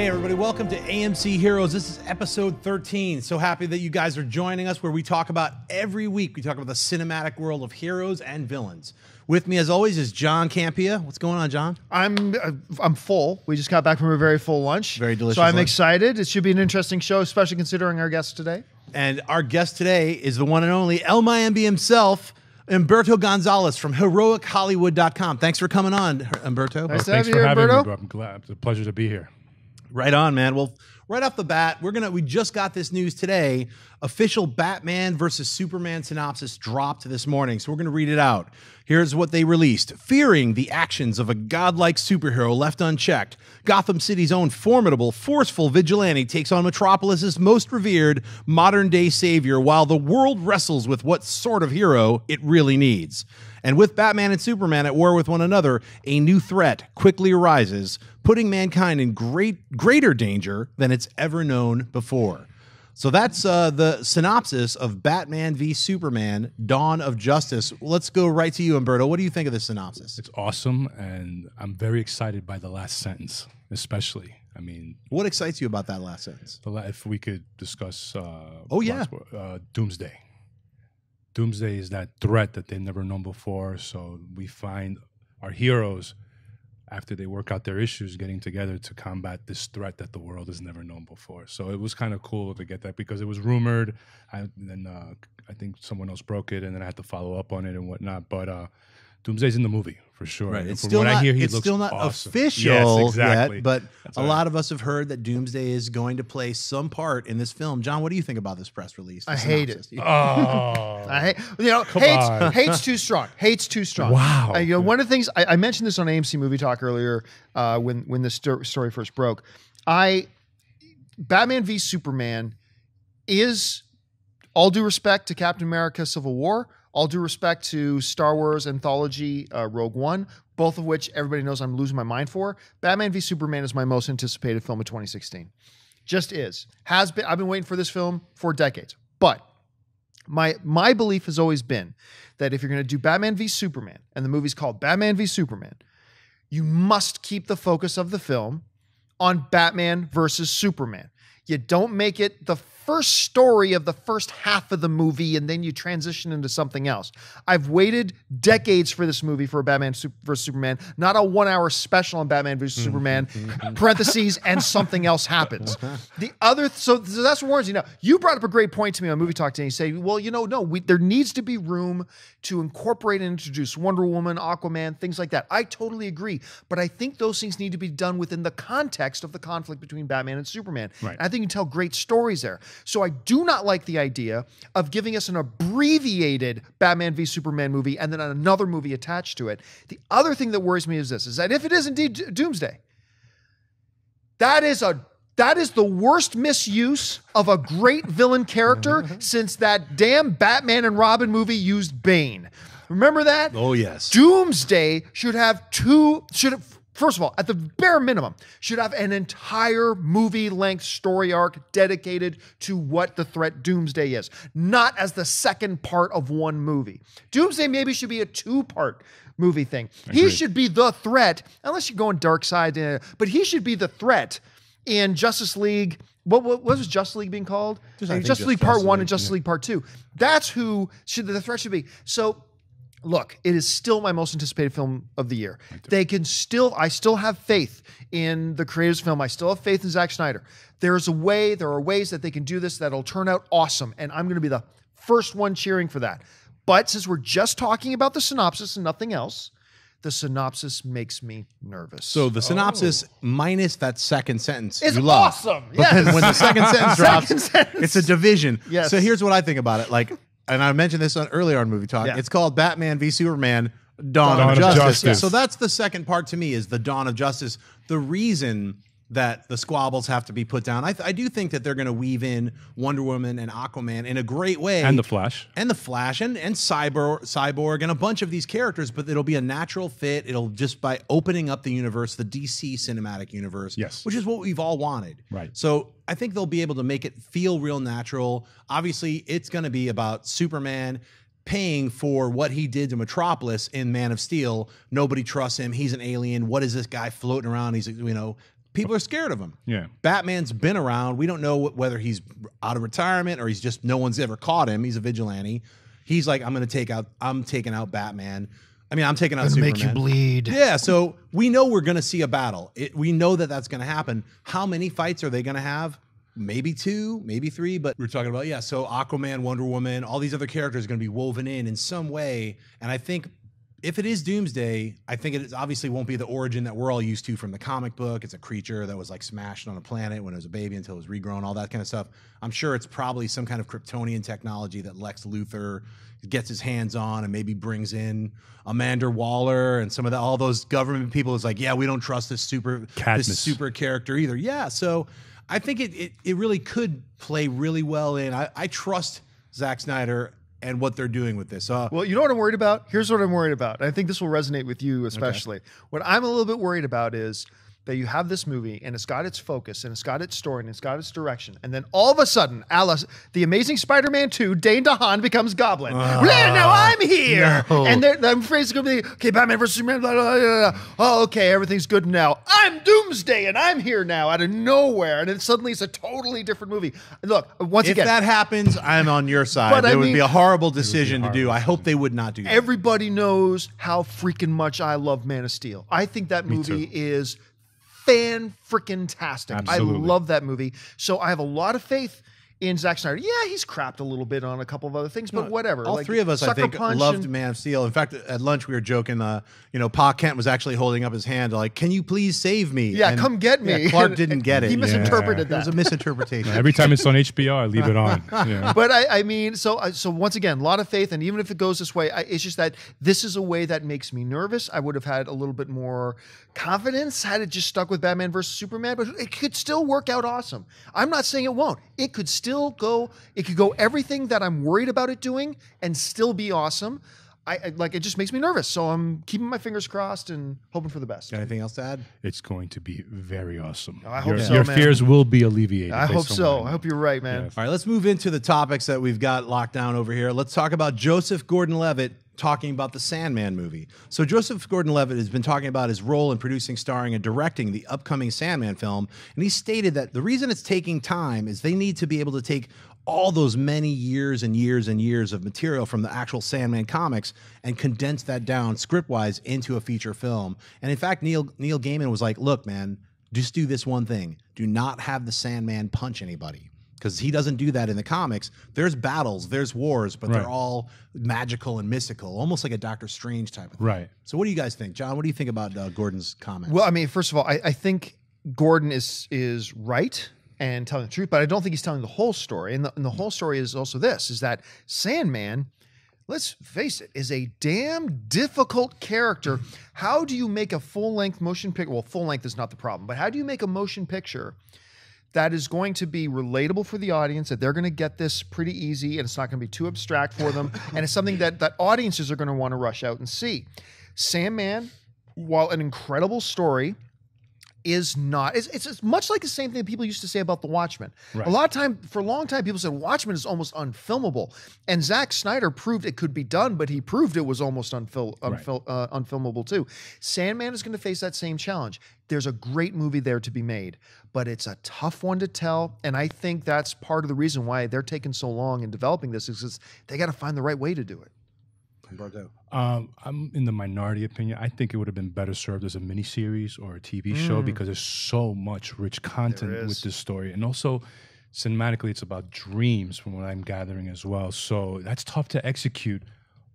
Hey everybody, welcome to AMC Heroes. This is episode 13. So happy that you guys are joining us, where we talk about every week, we talk about the cinematic world of heroes and villains. With me as always is John Campia. What's going on, John? I'm full. We just got back from a very full lunch. Very delicious So I'm lunch. Excited. It should be an interesting show, especially considering our guest today. And our guest today is the one and only El Mayimbe himself, Humberto Gonzalez from HeroicHollywood.com. Thanks for coming on, Humberto. Nice to Thanks have for you, having Humberto. me, bro. I'm glad. It's a pleasure to be here. Right on, man. Well, right off the bat, we just got this news today. Official Batman versus Superman synopsis dropped this morning, so we're going to read it out. Here's what they released. Fearing the actions of a godlike superhero left unchecked, Gotham City's own formidable, forceful vigilante takes on Metropolis's most revered modern-day savior while the world wrestles with what sort of hero it really needs. And with Batman and Superman at war with one another, a new threat quickly arises, putting mankind in greater danger than it's ever known before. So that's the synopsis of Batman v Superman, Dawn of Justice. Let's go right to you, Humberto. What do you think of this synopsis? It's awesome, and I'm very excited by the last sentence, especially. I mean, What excites you about that last sentence? if we could discuss Doomsday. Doomsday is that threat that they've never known before, so we find our heroes, after they work out their issues, getting together to combat this threat that the world has never known before. So it was kind of cool to get that, because it was rumored, and then I think someone else broke it, and then I had to follow up on it and whatnot. But Doomsday's in the movie for sure. Right. And It's from still what not, I hear, he it's looks still not awesome. official Yes, exactly. yet, but That's a right. lot of us have heard that Doomsday is going to play some part in this film. John, what do you think about this press release? I hate it. Oh, I hate, on. hate's too strong. Hate's too strong. Wow. One of the things I mentioned this on AMC Movie Talk earlier when this story first broke. Batman v Superman is, all due respect to Captain America: Civil War, all due respect to Star Wars anthology Rogue One, both of which everybody knows I'm losing my mind for. Batman v Superman is my most anticipated film of 2016. Just is. Has been. I've been waiting for this film for decades. But my belief has always been that if you're going to do Batman v Superman, and the movie's called Batman v Superman, you must keep the focus of the film on Batman versus Superman. You don't make it the first story of the first half of the movie and then you transition into something else. I've waited decades for this movie, for a Batman versus Superman, not a 1 hour special on Batman versus Superman, parentheses, and something else happens. So that's what warns you. Now, you brought up a great point to me on Movie Talk today. You say, well, there needs to be room to incorporate and introduce Wonder Woman, Aquaman, things like that. I totally agree. But I think those things need to be done within the context of the conflict between Batman and Superman. Right. And I think you can tell great stories there. So I do not like the idea of giving us an abbreviated Batman v Superman movie and then another movie attached to it. The other thing that worries me is this, is that if it is indeed Doomsday, that is the worst misuse of a great villain character since that damn Batman and Robin movie used Bane. Remember that? Oh, yes. Doomsday first of all, at the bare minimum, should have an entire movie-length story arc dedicated to what the threat Doomsday is, not as the second part of one movie. Doomsday maybe should be a two-part movie thing. He should be the threat, unless you're going dark side, but he should be the threat in Justice League. What was Justice League being called? Justice League Part 1 and Justice League Part 2. That's who the threat should be. So, look, it is still my most anticipated film of the year. I still have faith in the creators of film. I still have faith in Zack Snyder. There are ways that they can do this that'll turn out awesome. And I'm going to be the first one cheering for that. But since we're just talking about the synopsis and nothing else, the synopsis makes me nervous. So the synopsis minus that second sentence It's you love. awesome. But Yes. then when the second sentence drops, it's a division. Yes. So here's what I think about it. And I mentioned this earlier on Movie Talk. Yeah. It's called Batman v Superman, Dawn of Justice. So that's the second part to me, is the Dawn of Justice. The reason that the squabbles have to be put down. I do think that they're going to weave in Wonder Woman and Aquaman in a great way. And the Flash. And Cyborg and a bunch of these characters, but it'll be a natural fit. It'll just by opening up the universe, the DC cinematic universe, Yes. which is what we've all wanted. Right. So I think they'll be able to make it feel real natural. Obviously, it's going to be about Superman paying for what he did to Metropolis in Man of Steel. Nobody trusts him. He's an alien. What is this guy floating around? He's, people are scared of him. Yeah. Batman's been around. We don't know whether he's out of retirement or he's just no one's ever caught him. He's a vigilante. He's like, I'm taking out Batman. I mean, I'm taking out Superman. Make you bleed. Yeah, so we know we're going to see a battle. We know that that's going to happen. How many fights are they going to have? Maybe 2, maybe 3, but we're talking about, so Aquaman, Wonder Woman, all these other characters are going to be woven in some way. And I think if it is Doomsday, I think it obviously won't be the origin that we're all used to from the comic book. It's a creature that was like smashed on a planet when it was a baby until it was regrown, all that kind of stuff. I'm sure it's probably some kind of Kryptonian technology that Lex Luthor gets his hands on and maybe brings in Amanda Waller and some of all those government people is like, yeah, we don't trust this super character either. Yeah, so I think it really could play really well in. I trust Zack Snyder and what they're doing with this. Well, you know what I'm worried about? Here's what I'm worried about. I think this will resonate with you especially. Okay. What I'm a little bit worried about is that you have this movie and it's got its focus and it's got its story and it's got its direction. And then all of a sudden, Alice, the Amazing Spider-Man 2, Dane DeHaan becomes Goblin. Now I'm here. No. And I'm afraid it's going to be, okay, Batman versus Superman, blah, blah, blah, blah. Oh, okay, everything's good now. I'm Doomsday and I'm here now out of nowhere. And then suddenly it's a totally different movie. Look, once again. If that happens, I'm on your side. But it would be a horrible decision to do. I hope they would not do that. Everybody knows how freaking much I love Man of Steel. I think that movie is fan-freaking-tastic. I love that movie. So I have a lot of faith in Zack Snyder. Yeah, he's crapped a little bit on a couple of other things, but whatever. All three of us, I think, loved Man of Steel. In fact, at lunch we were joking, Pa Kent was actually holding up his hand like, can you please save me? Yeah, come get me. Yeah, Clark didn't get it. He misinterpreted that. It was a misinterpretation. Every time it's on HBO, I leave it on. Yeah. But I mean, so once again, a lot of faith, and even if it goes this way, it's just that this is a way that makes me nervous. I would have had a little bit more confidence had it just stuck with Batman versus Superman, but it could still work out awesome. I'm not saying it won't. It could still go. It could go everything that I'm worried about it doing and still be awesome. It just makes me nervous. So I'm keeping my fingers crossed and hoping for the best. Anything else to add? It's going to be very awesome. I hope so, your man. fears will be alleviated. I hope so. I hope you're right, man. Yes. All right, let's move into the topics that we've got locked down over here. Let's talk about Joseph Gordon-Levitt talking about the Sandman movie. So Joseph Gordon-Levitt has been talking about his role in producing, starring, and directing the upcoming Sandman film, and he stated that the reason it's taking time is they need to be able to take all those many years and years and years of material from the actual Sandman comics and condense that down script-wise into a feature film. And in fact, Neil Gaiman was like, look, man, just do this one thing. Do not have the Sandman punch anybody. Because he doesn't do that in the comics. There's battles, there's wars, but they're all magical and mystical, almost like a Doctor Strange type of thing. Right. So what do you guys think? John, what do you think about Gordon's comments? Well, I mean, first of all, I think Gordon is right and telling the truth, but I don't think he's telling the whole story. And the whole story is also this, is that Sandman, let's face it, is a damn difficult character. How do you make a full-length motion picture? Well, full-length is not the problem, but how do you make a motion picture that is going to be relatable for the audience, that they're going to get this pretty easy and it's not going to be too abstract for them, and it's something that audiences are going to want to rush out and see. Sandman, while an incredible story, is not. It's much like the same thing people used to say about The Watchmen. Right. For a long time, people said Watchmen is almost unfilmable, and Zack Snyder proved it could be done, but he proved it was almost unfilmable too. Sandman is going to face that same challenge. There's a great movie there to be made, but it's a tough one to tell, and I think that's part of the reason why they're taking so long in developing this, is because they got to find the right way to do it. I'm in the minority opinion. I think it would have been better served as a miniseries or a TV show, because there's so much rich content with this story. And also, cinematically, it's about dreams from what I'm gathering as well. So that's tough to execute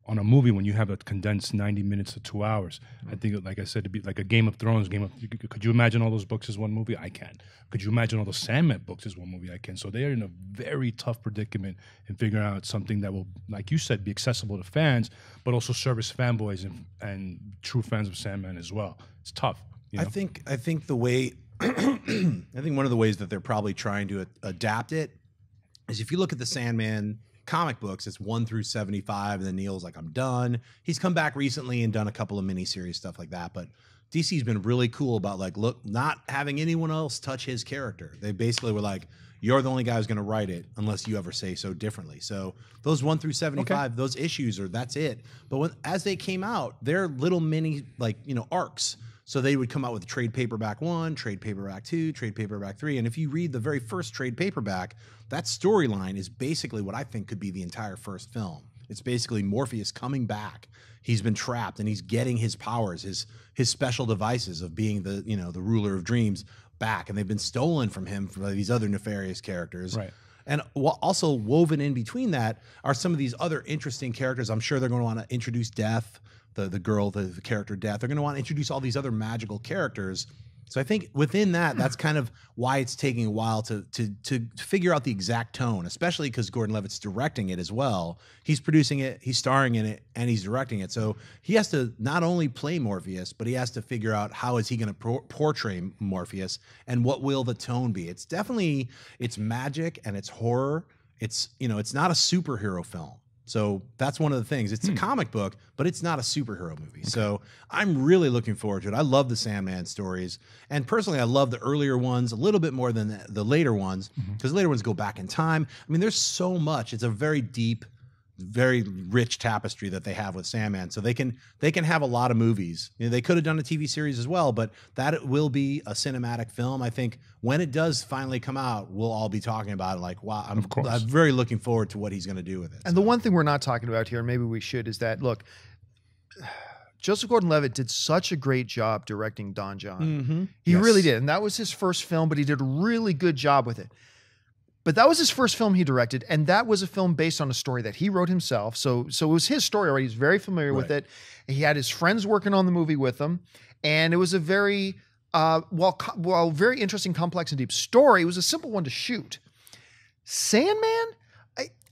on a movie when you have a condensed 90 minutes to 2 hours. I think, like I said, to be like a Game of Thrones, could you imagine all those books as one movie? I can. Could you imagine all those Sandman books as one movie? I can. So they are in a very tough predicament in figuring out something that will, like you said, be accessible to fans, but also service fanboys and true fans of Sandman as well. It's tough. You know? I think the way, I think one of the ways that they're probably trying to adapt it is if you look at the Sandman comic books, it's 1 through 75, and then Neil's like, I'm done. He's come back recently and done a couple of miniseries, stuff like that, but DC's been really cool about not having anyone else touch his character. They basically were like, you're the only guy who's going to write it unless you ever say so differently. So those 1 through 75, those issues that's it. But as they came out, they're little mini arcs. So they would come out with trade paperback 1, trade paperback 2, trade paperback 3. And if you read the very first trade paperback, that storyline is basically what I think could be the entire first film. It's basically Morpheus coming back. He's been trapped and he's getting his powers, his special devices of being the ruler of dreams back, and they've been stolen from him from these other nefarious characters. Right. And also woven in between that are some of these other interesting characters. I'm sure they're going to want to introduce Death, the girl, the character Death. They're going to want to introduce all these other magical characters. So I think within that, that's kind of why it's taking a while to figure out the exact tone, especially because Gordon-Levitt's directing it as well. He's producing it, he's starring in it, and he's directing it. So he has to not only play Morpheus, but he has to figure out how is he going to portray Morpheus and what will the tone be. It's definitely, it's magic and it's horror. It's, it's not a superhero film. So that's one of the things. It's a comic book, but it's not a superhero movie. Okay. So I'm really looking forward to it. I love the Sandman stories. And personally, I love the earlier ones a little bit more than the later ones, because the later ones go back in time. I mean, there's so much. It's a very deep, very rich tapestry that they have with Sandman. So they can have a lot of movies. They could have done a TV series as well, but that will be a cinematic film. I think when it does finally come out, we'll all be talking about it like, wow, I'm very looking forward to what he's going to do with it. And the one thing we're not talking about here, and maybe we should, is that, look, Joseph Gordon-Levitt did such a great job directing Don John. He really did. And that was his first film, but he did a really good job with it. But that was his first film he directed, and that was a film based on a story that he wrote himself. So it was his story already. He's very familiar with it. He had his friends working on the movie with him, and it was a very, very interesting, complex, and deep story. It was a simple one to shoot. Sandman,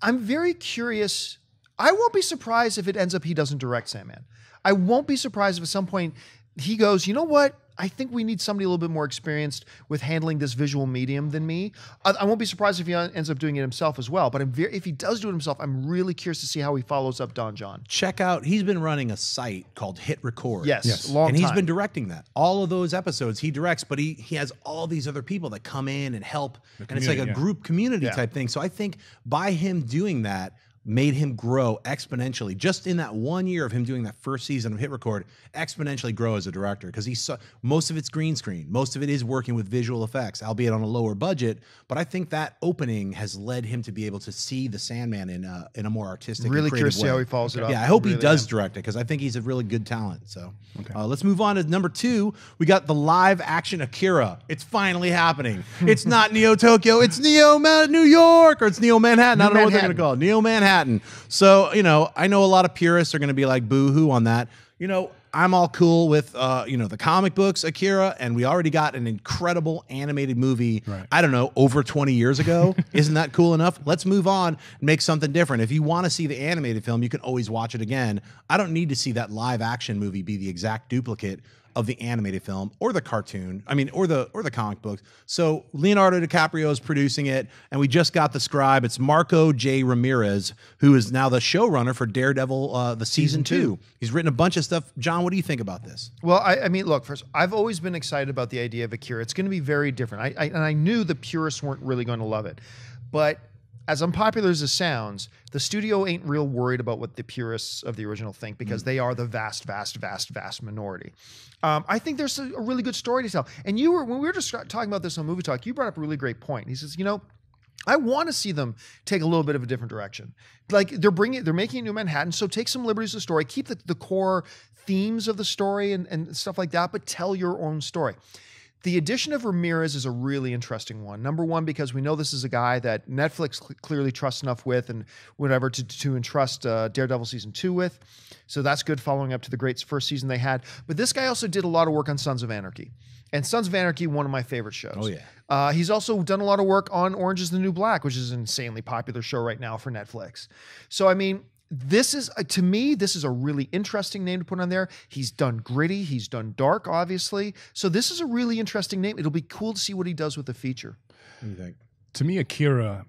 I'm very curious. I won't be surprised if it ends up he doesn't direct Sandman. I won't be surprised if at some point he goes, you know what? I think we need somebody a little bit more experienced with handling this visual medium than me. I won't be surprised if he ends up doing it himself as well. But if he does do it himself, I'm really curious to see how he follows up Don John. Check out, he's been running a site called Hit Record. Yes. Long and time. He's been directing that. All of those episodes he directs, but he has all these other people that come in and help. And it's like a group community type thing. So I think by him doing that, made him grow exponentially. Just in that 1 year of him doing that first season of Hit Record, exponentially grow as a director, because he saw most of it's green screen. Most of it is working with visual effects, albeit on a lower budget. But I think that opening has led him to be able to see the Sandman in a more artistic, really and creative curious to see way. how he follows it up. Yeah, I hope he does direct it, because I think he's a really good talent. So let's move on to number 2. We got the live action Akira. It's finally happening. It's not Neo Tokyo. It's Neo New York, or it's Neo Manhattan. I don't know what they're going to call it. Neo Manhattan. So, I know a lot of purists are going to be like boo-hoo on that. I'm all cool with, the comic books, Akira, and we already got an incredible animated movie, I don't know, over 20 years ago. Isn't that cool enough? Let's move on and make something different. If you want to see the animated film, you can always watch it again. I don't need to see that live action movie be the exact duplicate of the animated film or the cartoon, or the comic books. So Leonardo DiCaprio is producing it, and we just got the scribe. It's Marco J. Ramirez, who is now the showrunner for Daredevil, the season 2. He's written a bunch of stuff. John, what do you think about this? Well, I mean, look, first, I've always been excited about the idea of Akira. It's going to be very different. And I knew the purists weren't really going to love it, but as unpopular as it sounds, the studio ain't real worried about what the purists of the original think, because they are the vast, vast, vast, vast minority. I think there's a really good story to tell. And when we were just talking about this on Movie Talk, you brought up a really great point. He says, I want to see them take a little bit of a different direction. Like they're making a new Manhattan, so take some liberties with the story, keep the core themes of the story and stuff like that, but tell your own story. The addition of Ramirez is a really interesting one. Number one, because we know this is a guy that Netflix clearly trusts enough with and whatever to entrust Daredevil season 2 with. So that's good, following up to the great first season they had. But this guy also did a lot of work on Sons of Anarchy. And Sons of Anarchy, one of my favorite shows. Oh, yeah. He's also done a lot of work on Orange is the New Black, which is an insanely popular show right now for Netflix. So, I mean, this is, to me, this is a really interesting name to put on there. He's done gritty. He's done dark, obviously. So this is a really interesting name. It'll be cool to see what he does with the feature. What do you think? To me, Akira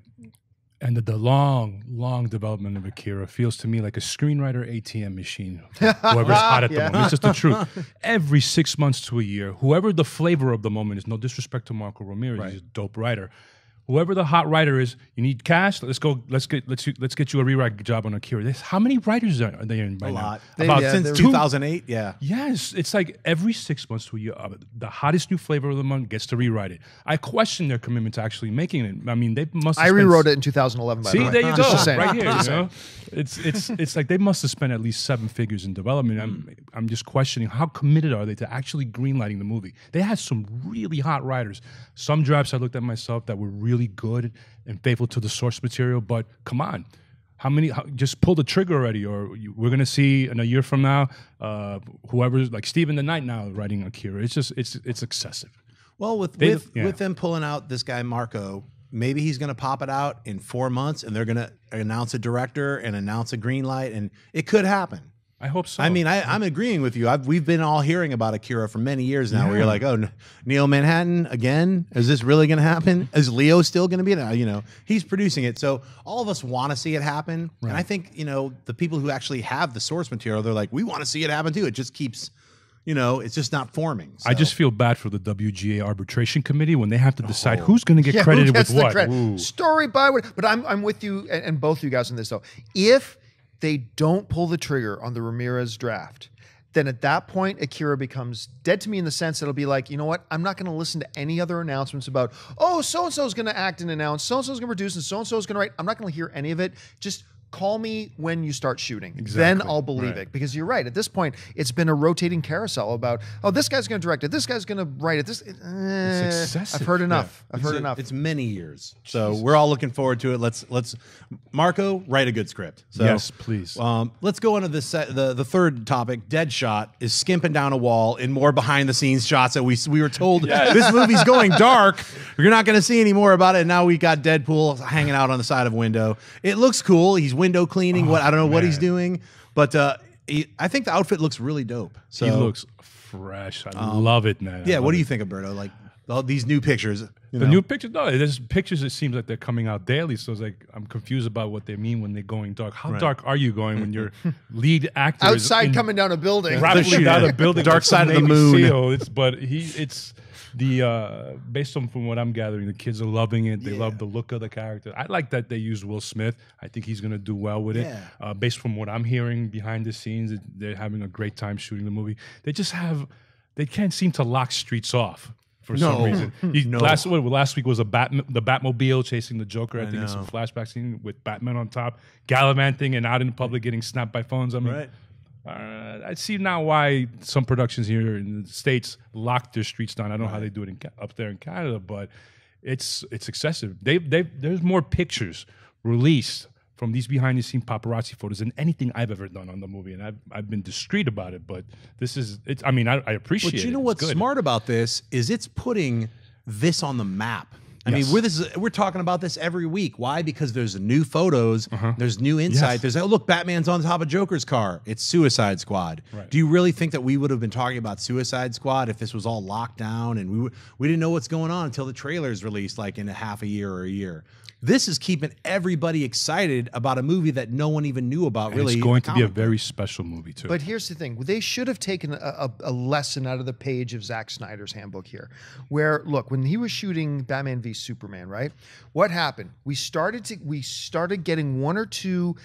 and the long development of Akira feels to me like a screenwriter ATM machine. Whoever's hot at the moment. It's just the truth. Every 6 months to a year, whoever the flavor of the moment is, no disrespect to Marco Ramirez, he's a dope writer, whoever the hot writer is, you need cash. Let's go. Let's get you a rewrite job on Akira. How many writers are they in by A now? lot. About Since 2008. Yeah. Yes, it's like every 6 months to a year, the hottest new flavor of the month gets to rewrite it. I question their commitment to actually making it. I mean, they must. I rewrote it in 2011. By the way. See, there you Just go, saying. right here. You know? It's like they must have spent at least 7 figures in development. I'm just questioning how committed are they to actually greenlighting the movie. They had some really hot writers. Some drafts I looked at myself that were really good and faithful to the source material, but come on. Just pull the trigger already, or we're going to see in a year from now, whoever's like Stephen the Knight now writing Akira. It's excessive. Well, with them pulling out this guy, Marco, maybe he's going to pop it out in 4 months and they're going to announce a director and announce a green light, and it could happen. I hope so. I mean, I'm agreeing with you. We've been all hearing about Akira for many years now. Where you're like, oh, Neil Manhattan again? Is this really going to happen? Is Leo still going to be in it? You know, he's producing it, so all of us want to see it happen. Right. And I think the people who actually have the source material, they're like, we want to see it happen too. It just keeps. It's just not forming. So. I just feel bad for the WGA arbitration committee when they have to decide who's going to get credited with what. Story by what. But I'm with you and both of you guys on this though. If they don't pull the trigger on the Ramirez draft, then at that point, Akira becomes dead to me in the sense that it'll be like, you know what? I'm not going to listen to any other announcements about, oh, so-and-so is going to act and announce, so-and-so is going to produce, and so-and-so is going to write. I'm not going to hear any of it. Just call me when you start shooting. Exactly. Then I'll believe it. Because you're right. At this point, it's been a rotating carousel about, oh, this guy's going to direct it. This guy's going to write it. It's excessive. I've heard enough. Yeah. I've heard enough. It's many years. So we're all looking forward to it. Let's Marco, write a good script. So, yes, please. Let's go into the third topic. Deadshot is skimping down a wall in more behind the scenes shots that we were told this movie's going dark. You're not going to see any more about it. And now we got Deadpool hanging out on the side of a window. It looks cool. He's window cleaning. I don't know what he's doing, but I think the outfit looks really dope. So he looks fresh. I love it, man. Yeah. What do you think of Berto? Like all these new pictures? New pictures? No, there's pictures. It seems like they're coming out daily. So it's like I'm confused about what they mean when they're going dark. How dark are you going when your lead actor outside coming down a building, rapidly down a building, dark side of the moon? It's based on from what I'm gathering, the kids are loving it. They love the look of the character. I like that they use Will Smith. I think he's going to do well with it. Based from what I'm hearing behind the scenes, they're having a great time shooting the movie. They can't seem to lock streets off for some reason. Last week was the Batmobile chasing the Joker. I think it's a flashback scene with Batman on top, gallivanting and out in public getting snapped by phones. I mean, I see now why some productions here in the States lock their streets down. I don't know how they do it up there in Canada, but it's excessive. There's more pictures released from these behind-the-scenes paparazzi photos than anything I've ever done on the movie, and I've been discreet about it. But this is it. I mean, I appreciate it. But you know what's smart about this is it's putting this on the map. I mean, we're talking about this every week. Why? Because there's new photos, there's new insight. There's look, Batman's on top of Joker's car. It's Suicide Squad. Right. Do you really think that we would have been talking about Suicide Squad if this was all locked down and we didn't know what's going on until the trailer's released, like in a half a year or a year? This is keeping everybody excited about a movie that no one even knew about. And really, it's going to be a very special movie too. But here's the thing: they should have taken a lesson out of the page of Zack Snyder's handbook here, where look, when he was shooting Batman v Superman, right? What happened? We started getting one or two,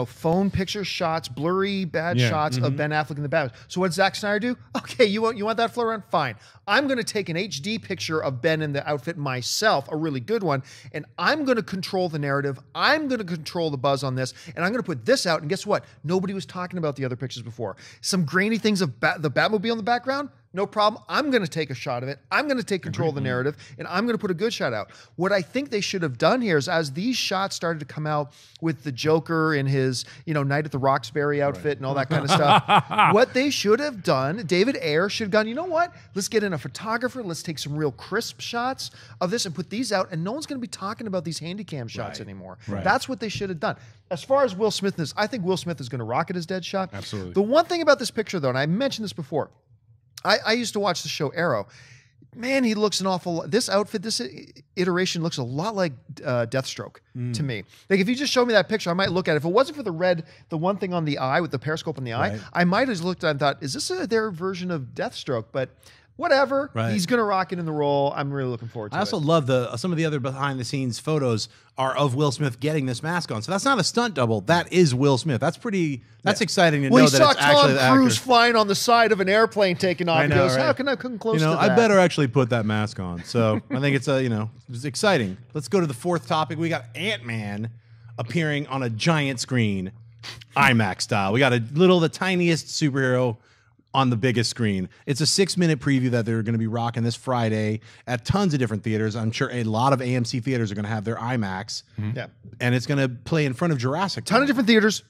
phone picture shots, blurry, bad shots of Ben Affleck in the Batman. So what did Zack Snyder do? Okay, you want that flow around? Fine. I'm going to take an HD picture of Ben in the outfit myself, a really good one, and I'm going to control the narrative. I'm going to control the buzz on this, and I'm going to put this out. And guess what? Nobody was talking about the other pictures before. Some grainy things of the Batmobile in the background. No problem. I'm going to take a shot of it. I'm going to take control of the narrative, and I'm going to put a good shot out. What I think they should have done here is as these shots started to come out with the Joker in his, Night at the Roxbury outfit and all that kind of stuff, what they should have done, David Ayer should have gone, you know what? Let's get in a photographer. Let's take some real crisp shots of this and put these out, and no one's going to be talking about these handycam shots anymore. Right. That's what they should have done. As far as Will Smith is, I think Will Smith is going to rock it as Deadshot. Absolutely. The one thing about this picture, though, and I mentioned this before, I used to watch the show Arrow. Man, he looks an awful. This outfit, this iteration looks a lot like Deathstroke to me. Like if you just showed me that picture, I might look at it. If it wasn't for the one thing on the eye with the periscope on the eye, I might have looked at it and thought, is this their version of Deathstroke? But whatever. Right. He's going to rock it in the role. I'm really looking forward to it. I also love some of the other behind the scenes photos are of Will Smith getting this mask on. So that's not a stunt double. That is Will Smith. That's exciting to know that it's actually the actor. Tom Cruise flying on the side of an airplane taking off. I know, He goes, right? how can I come close to that? I better actually put that mask on. So I think it's it's exciting. Let's go to the fourth topic. We got Ant-Man appearing on a giant screen, IMAX style. We got the tiniest superhero on the biggest screen. It's a 6-minute preview that they're going to be rocking this Friday at tons of different theaters. I'm sure a lot of AMC theaters are going to have their IMAX. Yeah. And it's going to play in front of Jurassic Ton Park. of different theaters,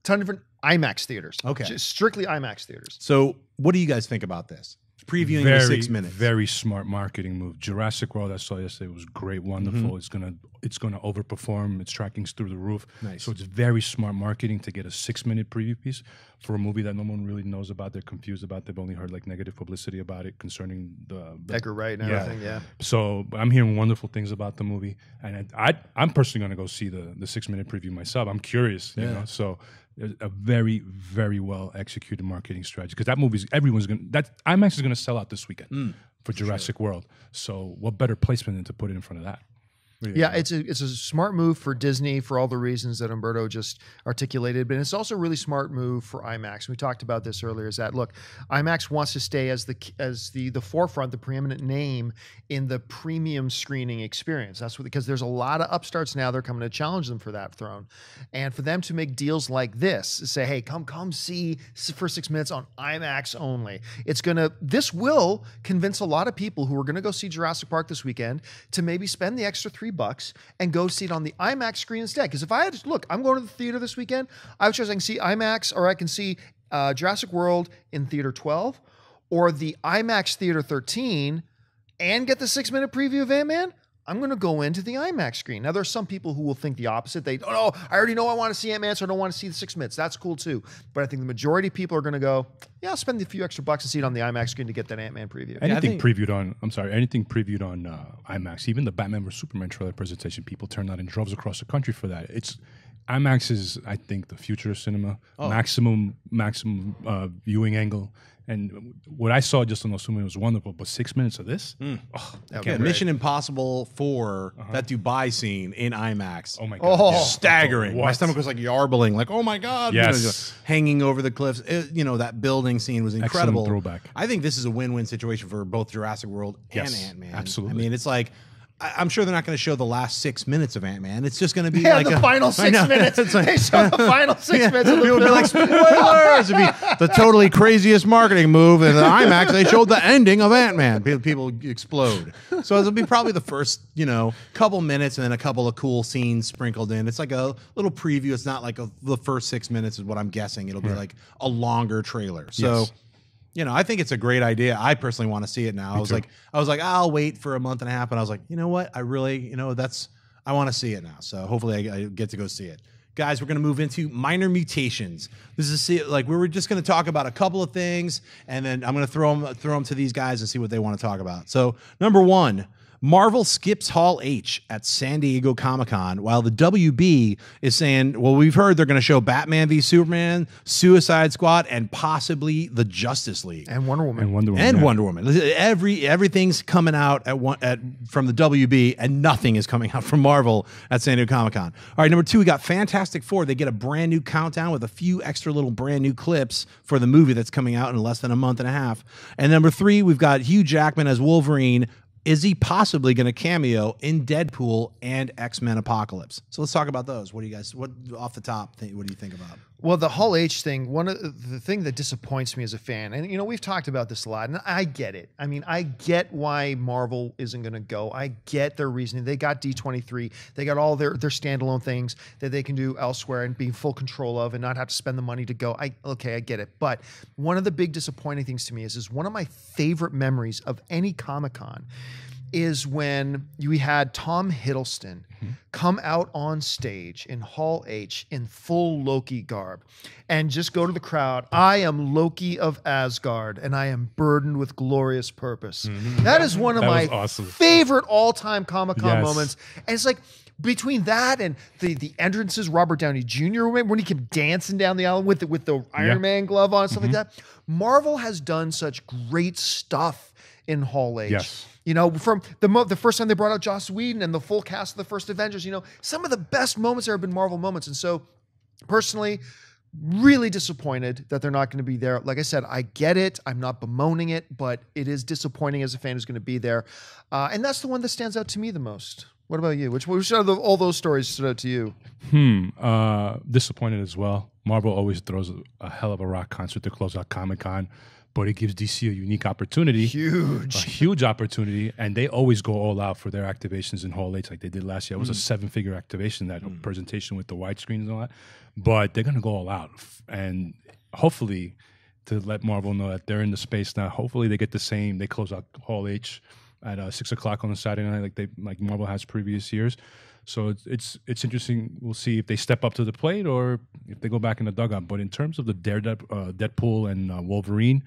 ton of different IMAX theaters. Okay. Just strictly IMAX theaters. So what do you guys think about this? Previewing the 6 minutes. Very smart marketing move. Jurassic World I saw yesterday was great, wonderful. It's gonna overperform. Its tracking's through the roof. Nice. So it's very smart marketing to get a 6-minute preview piece for a movie that no one really knows about. They're confused about. They've only heard like negative publicity about it concerning the Edgar Wright and everything. Yeah. So I'm hearing wonderful things about the movie, and I'm personally gonna go see the 6-minute preview myself. I'm curious, you know. So a very, very well executed marketing strategy because that movie's IMAX is gonna sell out this weekend for Jurassic World. So what better placement than to put it in front of that? Yeah, it's a smart move for Disney for all the reasons that Umberto just articulated, but it's also a really smart move for IMAX. We talked about this earlier. Is that look, IMAX wants to stay as the forefront, the preeminent name in the premium screening experience. That's because there's a lot of upstarts now. They're coming to challenge them for that throne, and for them to make deals like this, say, hey, come see for 6 minutes on IMAX only. This will convince a lot of people who are gonna go see Jurassic Park this weekend to maybe spend the extra $3 and go see it on the IMAX screen instead. Because if I had to look, I'm going to the theater this weekend. I can see IMAX, or I can see Jurassic World in Theater 12, or the IMAX Theater 13, and get the 6-minute preview of Ant-Man. I'm going to go into the IMAX screen. Now, there's some people who will think the opposite. I already know I want to see Ant-Man, so I don't want to see the 6 minutes. That's cool too. But I think the majority of people are going to go, yeah, I'll spend a few extra bucks to see it on the IMAX screen to get that Ant-Man preview. Anything previewed on IMAX, even the Batman vs Superman trailer presentation, people turned out in droves across the country for that. IMAX is, I think, the future of cinema. Maximum viewing angle. And what I saw just on those 2 minutes was wonderful, but 6 minutes of this? Mission Impossible 4, that Dubai scene in IMAX. Oh my God. Staggering. My stomach was like yarbling, like, oh my God. Yes. Hanging over the cliffs. That building scene was incredible. Excellent throwback. I think this is a win-win situation for both Jurassic World and Ant-Man. Absolutely. I mean, it's like, I'm sure they're not going to show the last 6 minutes of Ant-Man. It's just going to be the final 6 minutes. It's like, they show the final 6 minutes of the people film. be like, spoilers! It'd be the totally craziest marketing move. In the IMAX, they showed the ending of Ant-Man. People explode. So it'll be probably the first, couple minutes and then a couple of cool scenes sprinkled in. It's like a little preview. It's not like the first 6 minutes is what I'm guessing. It'll be like a longer trailer. So. Yes. I think it's a great idea. I personally want to see it now. I was like, I'll wait for a month and a half, but I was like, you know what? I really, I want to see it now. So hopefully I get to go see it. Guys, we're going to move into minor mutations. This is we were just going to talk about a couple of things, and then I'm going to throw them to these guys and see what they want to talk about. So number one, Marvel skips Hall H at San Diego Comic-Con, while the WB is saying, well, we've heard they're going to show Batman v Superman, Suicide Squad, and possibly the Justice League. And Wonder Woman. Wonder Woman. Everything's coming out from the WB, and nothing is coming out from Marvel at San Diego Comic-Con. All right, number two, we got Fantastic Four. They get a brand new countdown with a few extra little brand new clips for the movie that's coming out in less than a month and a half. And number three, we've got Hugh Jackman as Wolverine. Is he possibly going to cameo in Deadpool and X-Men Apocalypse? So let's talk about those. What off the top, what do you think about? Well, the Hall H thing, one of the thing that disappoints me as a fan, and we've talked about this a lot, and I get it. I mean, I get why Marvel isn't going to go. I get their reasoning. They got D23. They got all their standalone things that they can do elsewhere and be in full control of and not have to spend the money to go. I get it. But one of the big disappointing things to me is one of my favorite memories of any Comic-Con is when we had Tom Hiddleston come out on stage in Hall H in full Loki garb and just go to the crowd, I am Loki of Asgard and I am burdened with glorious purpose. That is one of my awesome. favorite all-time Comic-Con moments. And it's like, between that and the entrances, Robert Downey Jr. when he came dancing down the aisle with the Iron Man glove on and stuff like that. Marvel has done such great stuff in Hall H. Yes. You know, from the first time they brought out Joss Whedon and the full cast of the first Avengers, you know, some of the best moments there have been Marvel moments. And so, personally, really disappointed that they're not going to be there. Like I said, I get it. I'm not bemoaning it, but it is disappointing as a fan who's going to be there. And that's the one that stands out to me the most. What about you? Which out of all those stories stood out to you? Disappointed as well. Marvel always throws a hell of a rock concert to close out Comic-Con, but it gives DC a unique opportunity. A huge opportunity, and they always go all out for their activations in Hall H like they did last year. It was a 7-figure activation, that presentation with the widescreens and all that, but they're going to go all out. And hopefully, to let Marvel know that they're in the space now, hopefully they get the same. They close out Hall H at 6 o'clock on a Saturday night like Marvel has previous years. So it's interesting. We'll see if they step up to the plate or if they go back in the dugout. But in terms of the Deadpool and Wolverine,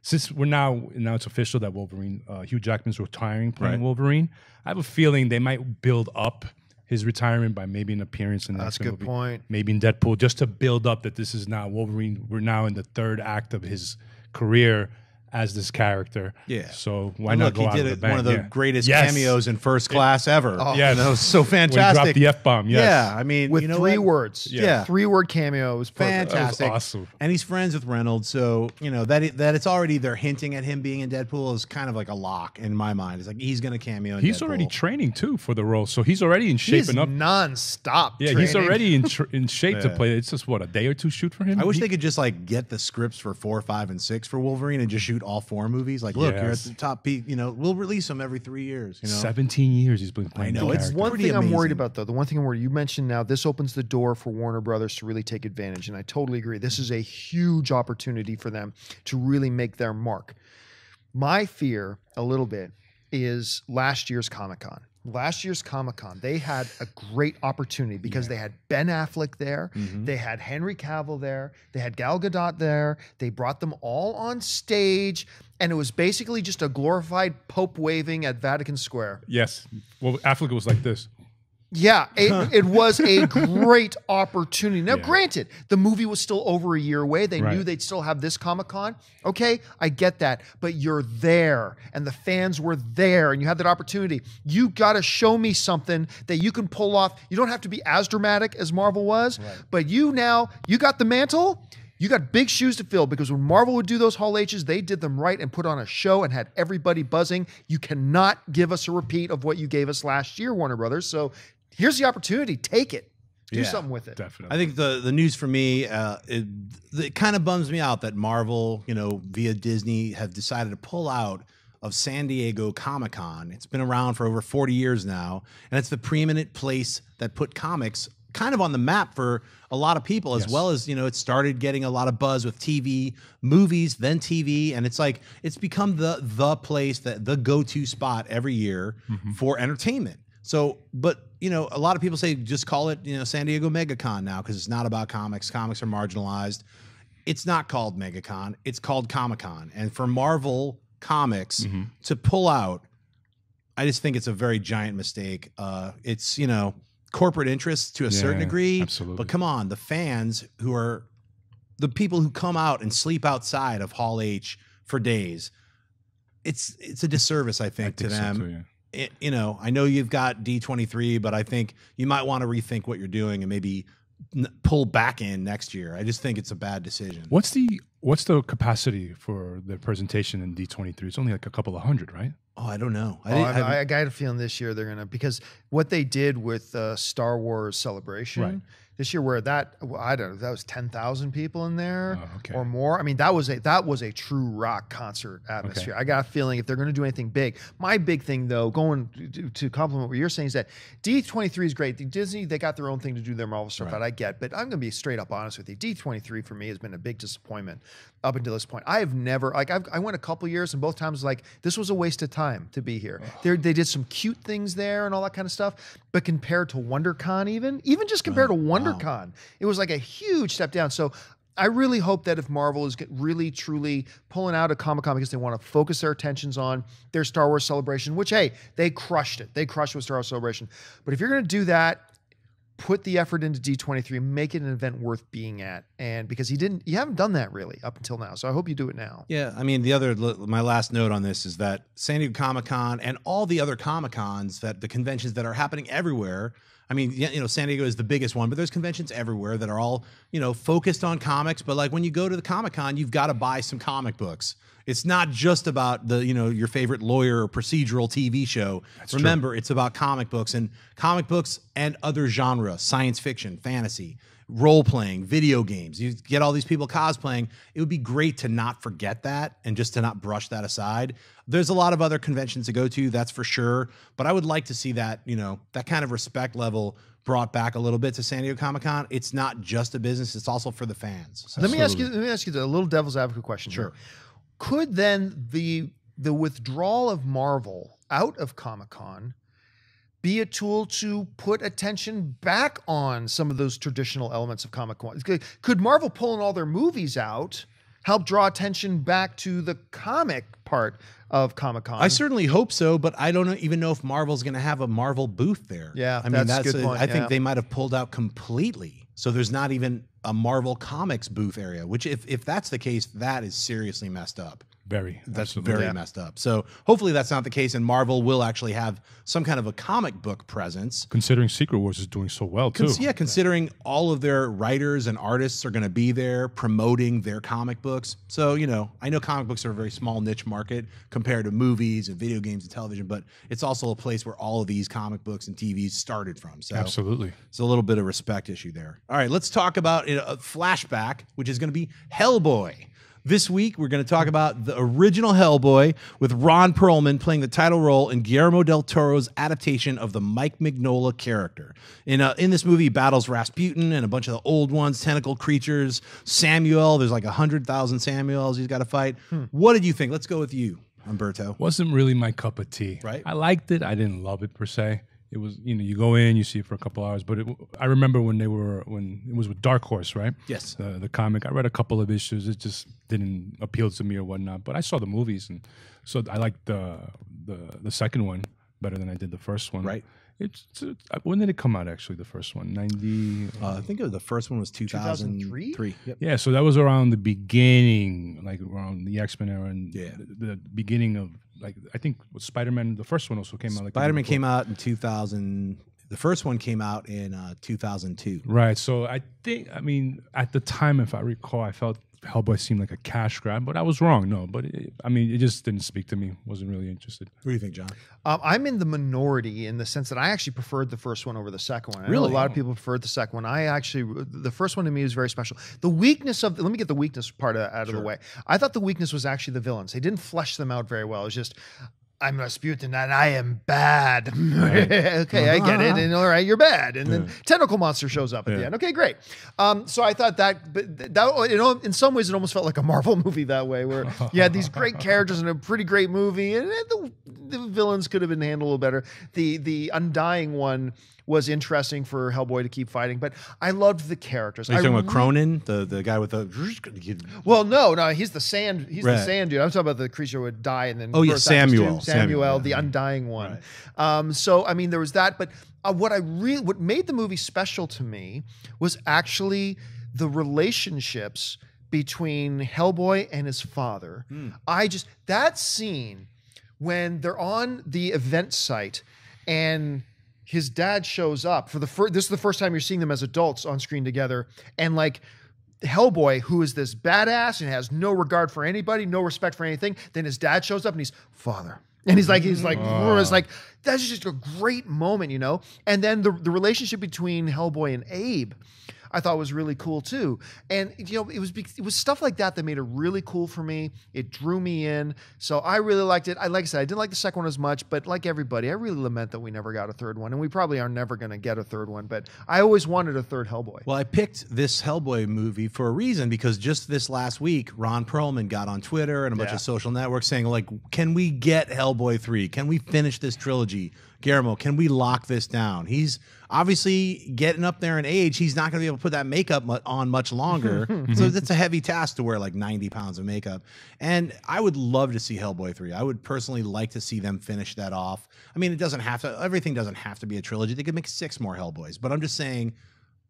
since now it's official that Wolverine, Hugh Jackman's retiring playing Wolverine, I have a feeling they might build up his retirement by maybe an appearance in the next movie. That's a good point. Maybe in Deadpool, just to build up that this is now Wolverine. We're now in the third act of his career as this character. Yeah. So why not go out of the bank? One of the greatest cameos in First Class ever. Oh, yeah, that was so fantastic. When he dropped the F-bomb, yes. Yeah, I mean, with 3 words. Yeah. 3-word cameo. It was fantastic. That was awesome. And he's friends with Reynolds, so, you know, that it's already, they're hinting at him being in Deadpool is kind of like a lock in my mind. It's like, he's going to cameo in He's Deadpool. already training, too, for the role, so he's already in shape enough. Non-stop Yeah, training. he's already in shape to play. It's just, what, a day or two shoot for him? I wish they could just, like, get the scripts for 4, 5, and 6 for Wolverine and just shoot all 4 movies. Like, look, you're at the top peak. You know, we'll release them every 3 years. You know, 17 years he's been playing. I know. It's one pretty thing I'm worried amazing. about, though. The one thing I'm worried, you mentioned now, this opens the door for Warner Brothers to really take advantage, and I totally agree. This is a huge opportunity for them to really make their mark. My fear, a little bit, is last year's Comic-Con. Last year's Comic-Con, they had a great opportunity because they had Ben Affleck there, they had Henry Cavill there, they had Gal Gadot there, they brought them all on stage, and it was basically just a glorified Pope waving at Vatican Square. Yes. Well, Affleck was like this. Yeah, it was a great opportunity. Now, granted, the movie was still over a year away. They knew they'd still have this Comic-Con. Okay, I get that. But you're there, and the fans were there, and you had that opportunity. You got to show me something that you can pull off. You don't have to be as dramatic as Marvel was, but you got the mantle. You got big shoes to fill, because when Marvel would do those Hall H's, they did them right and put on a show and had everybody buzzing. You cannot give us a repeat of what you gave us last year, Warner Brothers. So here's the opportunity. Take it. Do something with it. Definitely. I think the news for me, it kind of bums me out that Marvel, you know, via Disney, have decided to pull out of San Diego Comic-Con. It's been around for over 40 years now, and it's the preeminent place that put comics kind of on the map for a lot of people, as well as, you know, it started getting a lot of buzz with TV, movies, then TV, and it's like it's become the place, that the go-to spot every year for entertainment. So, but, you know, a lot of people say just call it, you know, San Diego MegaCon now, because it's not about comics. Comics are marginalized. It's not called MegaCon. It's called Comic-Con. And for Marvel Comics to pull out, I just think it's a very giant mistake. It's, you know, corporate interests to a certain degree. Absolutely. But come on, the fans who are the people who come out and sleep outside of Hall H for days, it's a disservice, I think to them. So too, you know, I know you've got D23, but I think you might want to rethink what you're doing and maybe pull back in next year. I just think it's a bad decision. What's the capacity for the presentation in D23? It's only like a couple of hundred, right? Oh, I don't know. I got a feeling this year they're gonna, because what they did with Star Wars Celebration this year, where that, I don't know, that was 10,000 people in there or more. I mean, that was a true rock concert atmosphere. I got a feeling if they're going to do anything big, my big thing though, going to compliment what you're saying, is that D23 is great. Disney, they got their own thing to do their Marvel stuff that I get, but I'm going to be straight up honest with you. D23 for me has been a big disappointment up until this point. I have never, like, I went a couple years and both times like, this was a waste of time to be here. They did some cute things there and all that kind of stuff, but compared to WonderCon, even just compared to WonderCon, it was like a huge step down. So I really hope that if Marvel is really, truly pulling out a Comic-Con because they want to focus their attentions on their Star Wars Celebration, which, hey, they crushed it. They crushed with Star Wars Celebration. But if you're going to do that, put the effort into D23, make it an event worth being at. And because you haven't done that really up until now. So I hope you do it now. Yeah. I mean, my last note on this is that San Diego Comic-Con and all the other Comic-Cons, the conventions that are happening everywhere. I mean, San Diego is the biggest one, but there's conventions everywhere that are all, focused on comics. But like when you go to the Comic-Con, you've got to buy some comic books. It's not just about your favorite lawyer or procedural TV show. Remember, true. It's about comic books and other genres, science fiction, fantasy, role-playing, video games. You get all these people cosplaying. It would be great to not forget that and just to not brush that aside. There's a lot of other conventions to go to, that's for sure. But I would like to see that, that kind of respect level brought back a little bit to San Diego Comic-Con. It's not just a business, it's also for the fans. So. Let me ask you a little devil's advocate question. Sure. Here. Could then the withdrawal of Marvel out of Comic-Con be a tool to put attention back on some of those traditional elements of Comic-Con? Could Marvel pulling all their movies out help draw attention back to the comic part of Comic-Con? I certainly hope so, but I don't even know if Marvel's going to have a Marvel booth there. Yeah, I mean, that's a good point. I think they might have pulled out completely. So there's not even a Marvel Comics booth area, which if that's the case, that is seriously messed up. That's very messed up. So hopefully that's not the case, and Marvel will actually have some kind of a comic book presence. Considering Secret Wars is doing so well, too. Considering all of their writers and artists are going to be there promoting their comic books. So, I know comic books are a very small niche market compared to movies and video games and television, but it's also a place where all of these comic books and TVs started from. So absolutely. It's a little bit of respect issue there. All right, let's talk about a flashback, which is going to be HellBoy. This week, we're going to talk about the original HellBoy with Ron Perlman playing the title role in Guillermo del Toro's adaptation of the Mike Mignola character. In this movie, he battles Rasputin and a bunch of the old ones, tentacle creatures, Samuel. There's like 100,000 Samuels he's got to fight. What did you think? Let's go with you, Umberto. Wasn't really my cup of tea. Right. I liked it. I didn't love it per se. It was, you go in, you see it for a couple hours, but I remember when it was with Dark Horse, right? Yes. The comic. I read a couple of issues. It just didn't appeal to me or whatnot. But I saw the movies, and so I liked the second one better than I did the first one. Right. When did it come out? Actually, the first one, 90. I think the first one was 2003. Yep. Yeah, so that was around the beginning, like around the X-Men era, and the beginning of. Like I think with Spider-Man, the first one also came out. Spider-Man came out in 2000. The first one came out in 2002. Right. So I think, at the time, if I recall, I felt HellBoy seemed like a cash grab, but I was wrong. No, but it just didn't speak to me. Wasn't really interested. What do you think, John? I'm in the minority in the sense that I actually preferred the first one over the second one. I know a lot of people preferred the second one. The first one to me was very special. The weakness let me get the weakness part out of the way. I thought the weakness was actually the villains. They didn't flesh them out very well. It was just, I'm Rasputin and I am bad. Okay, I get it. And all right, you're bad. And then Tentacle Monster shows up at the end. Okay, great. So I thought that in some ways it almost felt like a Marvel movie that way, where you had these great characters in a pretty great movie, and the villains could have been handled a little better. The Undying one was interesting for HellBoy to keep fighting, but I loved the characters. Are you talking about Cronin, the guy with the? Well, no, he's the sand. He's the sand dude. I'm talking about the creature who would die and then. Oh yeah, Samuel, the Undying one. Right. So there was that, but what made the movie special to me was actually the relationships between HellBoy and his father. That scene when they're on the event site and his dad shows up this is the first time you're seeing them as adults on screen together, and like HellBoy, who is this badass and has no regard for anybody, no respect for anything, then his dad shows up and he's father. And he's like, it's like, that's just a great moment, And then the relationship between HellBoy and Abe, I thought was really cool too. And it was stuff like that made it really cool for me. It drew me in. So I really liked it. Like I said, I didn't like the second one as much, but like everybody, I really lament that we never got a third one. And we probably are never going to get a third one, but I always wanted a third HellBoy. Well, I picked this HellBoy movie for a reason, because just this last week, Ron Perlman got on Twitter and a bunch of social networks saying, like, can we get HellBoy 3? Can we finish this trilogy? Guillermo, can we lock this down? He's obviously getting up there in age. He's not going to be able to put that makeup on much longer. So that's a heavy task to wear like 90 pounds of makeup. And I would love to see Hellboy 3. I would personally like to see them finish that off. I mean, it doesn't have to, everything doesn't have to be a trilogy. They could make 6 more Hellboys, but I'm just saying,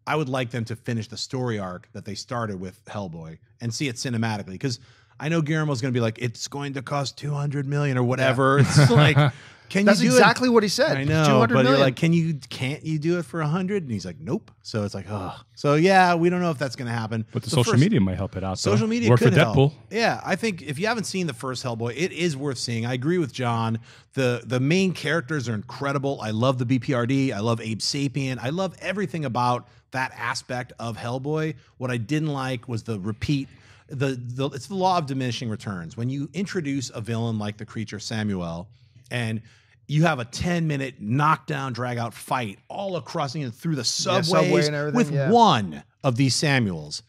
I would like them to finish the story arc that they started with Hellboy and see it cinematically. Because I know Guillermo's going to be like, it's going to cost $200 million or whatever. Yeah. It's like, that's exactly what he said. I know, but you're like, can't you do it for 100? And he's like, nope. So it's like, oh. So yeah, we don't know if that's going to happen. But the social media might help it out. Social media could help. Yeah, I think if you haven't seen the first Hellboy, it is worth seeing. I agree with John. The main characters are incredible. I love the BPRD. I love Abe Sapien. I love everything about that aspect of Hellboy. What I didn't like was the repeat. It's the law of diminishing returns. When you introduce a villain like the creature Samuel, and you have a 10-minute knockdown, drag-out fight all across through the subways with one of these Samuels.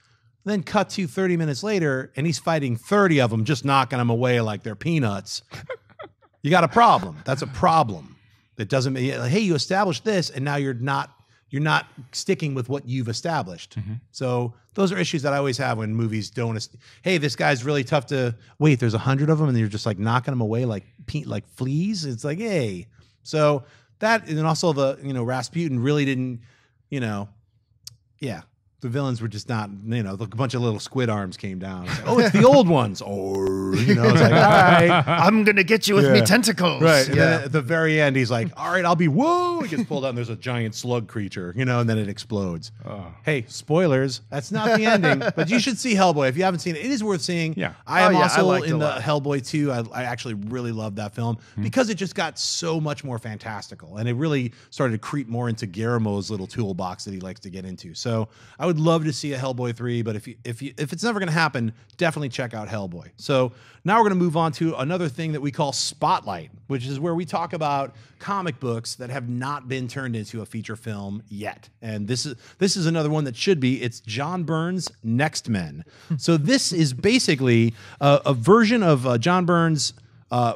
Then cut to 30 minutes later, and he's fighting 30 of them, just knocking them away like they're peanuts. You got a problem. That's a problem. That doesn't mean, hey, you established this, and now you're not sticking with what you've established. So those are issues that I always have when movies don't. Hey, this guy's really tough to wait. There's 100 of them, and you're just like knocking them away like fleas. It's like, hey. So that, and also the Rasputin really didn't, yeah. The villains were just not, a bunch of little squid arms came down. It's like, oh, it's the old ones. Oh, it's like, all right. I'm going to get you with me tentacles. Right. And then at the very end, he's like, all right, I'll be, whoa. He gets pulled out and there's a giant slug creature, and then it explodes. Hey, spoilers. That's not the ending, but you should see Hellboy. If you haven't seen it, it is worth seeing. Yeah. I am also in the Hellboy 2. I actually really love that film because it just got so much more fantastical. And it really started to creep more into Guillermo's little toolbox that he likes to get into. So I would love to see a Hellboy 3, but if it's never going to happen, definitely check out Hellboy. So now we're going to move on to another thing that we call Spotlight, which is where we talk about comic books that have not been turned into a feature film yet. And this is another one that should be. It's John Byrne's Next Men. So this is basically a version of John Byrne's.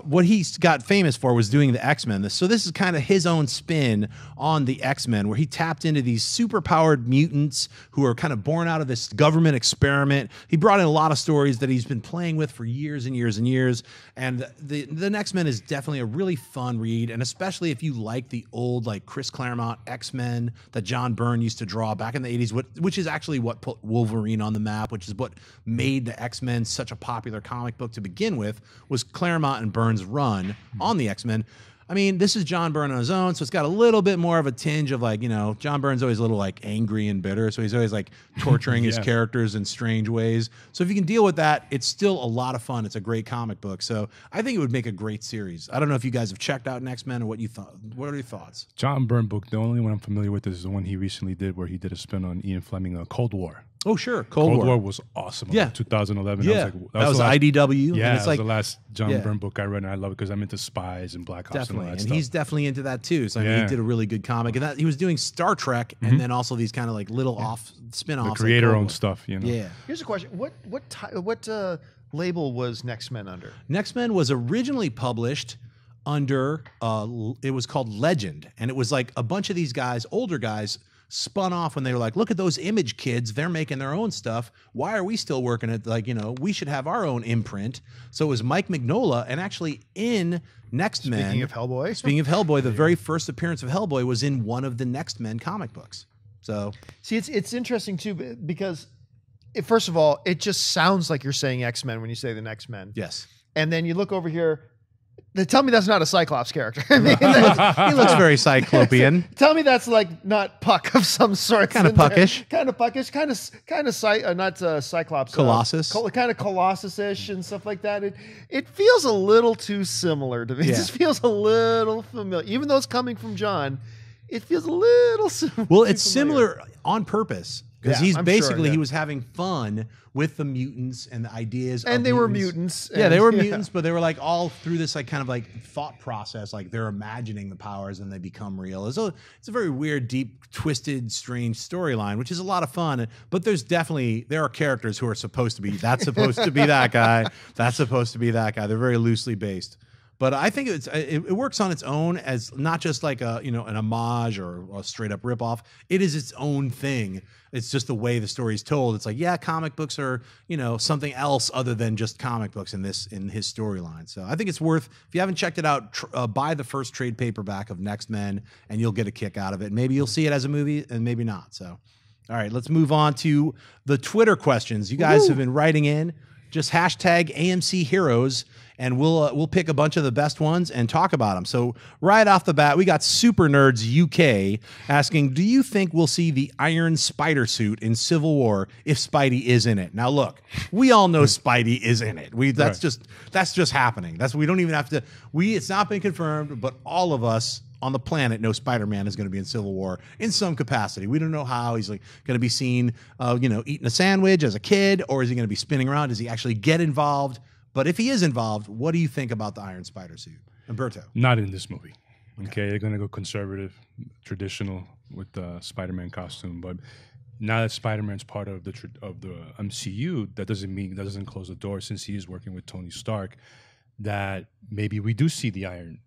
What he got famous for was doing the X-Men. So this is kind of his own spin on the X-Men, where he tapped into these super-powered mutants who are kind of born out of this government experiment. He brought in a lot of stories that he's been playing with for years and years and years. And the X-Men is definitely a really fun read, and especially if you like the old, like, Chris Claremont X-Men that John Byrne used to draw back in the 80s, which is actually what put Wolverine on the map, which is what made the X-Men such a popular comic book to begin with, was Claremont and Byrne's run on the X-Men. I mean, this is John Byrne on his own, so it's got a little bit more of a tinge of like, John Byrne's always a little like angry and bitter, so he's always like torturing his characters in strange ways. So if you can deal with that, it's still a lot of fun. It's a great comic book. So I think it would make a great series. I don't know if you guys have checked out X-Men or what you thought. What are your thoughts? John Byrne book, the only one I'm familiar with is the one he recently did where he did a spin on Ian Fleming, Cold War. Oh, sure. Cold War was awesome. Yeah. 2011. Yeah. That was IDW. Yeah, it's like the last John Byrne book I read, and I love it because I'm into spies and Black Ops definitely. and all that and stuff. he's definitely into that too. So I mean, he did a really good comic. And that he was doing Star Trek and then also these kind of like little off spin-offs. The creator-owned stuff, Yeah. Here's a question. What label was Next Men under? Next Men was originally published under, it was called Legend. And it was like a bunch of these guys, older guys, spun off when they were like, look at those Image kids. They're making their own stuff. Why are we still working at, like, we should have our own imprint. So it was Mike Mignola, and actually in Next Men. Speaking of Hellboy, the very first appearance of Hellboy was in one of the Next Men comic books. So see, it's interesting too, because first of all, it just sounds like you're saying X-Men when you say the Next Men. Yes. And then you look over here. Tell me that's not a Cyclops character. I mean, he looks very Cyclopean. Tell me that's like not Puck of some sort. Kind of puckish. Kind of puckish. Not Cyclops. Colossus. Kind of Colossus-ish and stuff like that. It feels a little too similar to me. It just feels a little familiar. Even though it's coming from John, it feels a little similar. Well, it's similar on purpose. Because he was having fun with the mutants and the ideas. And they were mutants. Yeah, they were mutants, but they were like all through this like kind of like thought process. Like they're imagining the powers and they become real. So it's a very weird, deep, twisted, strange storyline, which is a lot of fun. But there are characters who are supposed to be, that's supposed to be that guy. That's supposed to be that guy. They're very loosely based. But I think it works on its own as not just like a an homage or a straight up ripoff. It is its own thing. It's just the way the story is told. It's like, yeah, comic books are something else other than just comic books in his storyline. So I think it's worth, if you haven't checked it out, buy the first trade paperback of Next Men, and you'll get a kick out of it. Maybe you'll see it as a movie, and maybe not. So, all right, let's move on to the Twitter questions. You guys have been writing in. Just hashtag AMC Heroes, and we'll pick a bunch of the best ones and talk about them. So right off the bat, we got Super Nerds UK asking, do you think we'll see the Iron Spider suit in Civil War if Spidey is in it? Now look, we all know Spidey is in it. That's just happening. We don't even have to. It's not been confirmed, but all of us on the planet know Spider-Man is going to be in Civil War in some capacity. We don't know how. He's like going to be seen, eating a sandwich as a kid, or is he going to be spinning around? Does he actually get involved? But if he is involved, what do you think about the Iron Spider suit? Umberto? Not in this movie. Okay, they're going to go conservative, traditional with the Spider-Man costume. But now that Spider-Man's part of the MCU, that doesn't close the door, since he is working with Tony Stark, that maybe we do see the Iron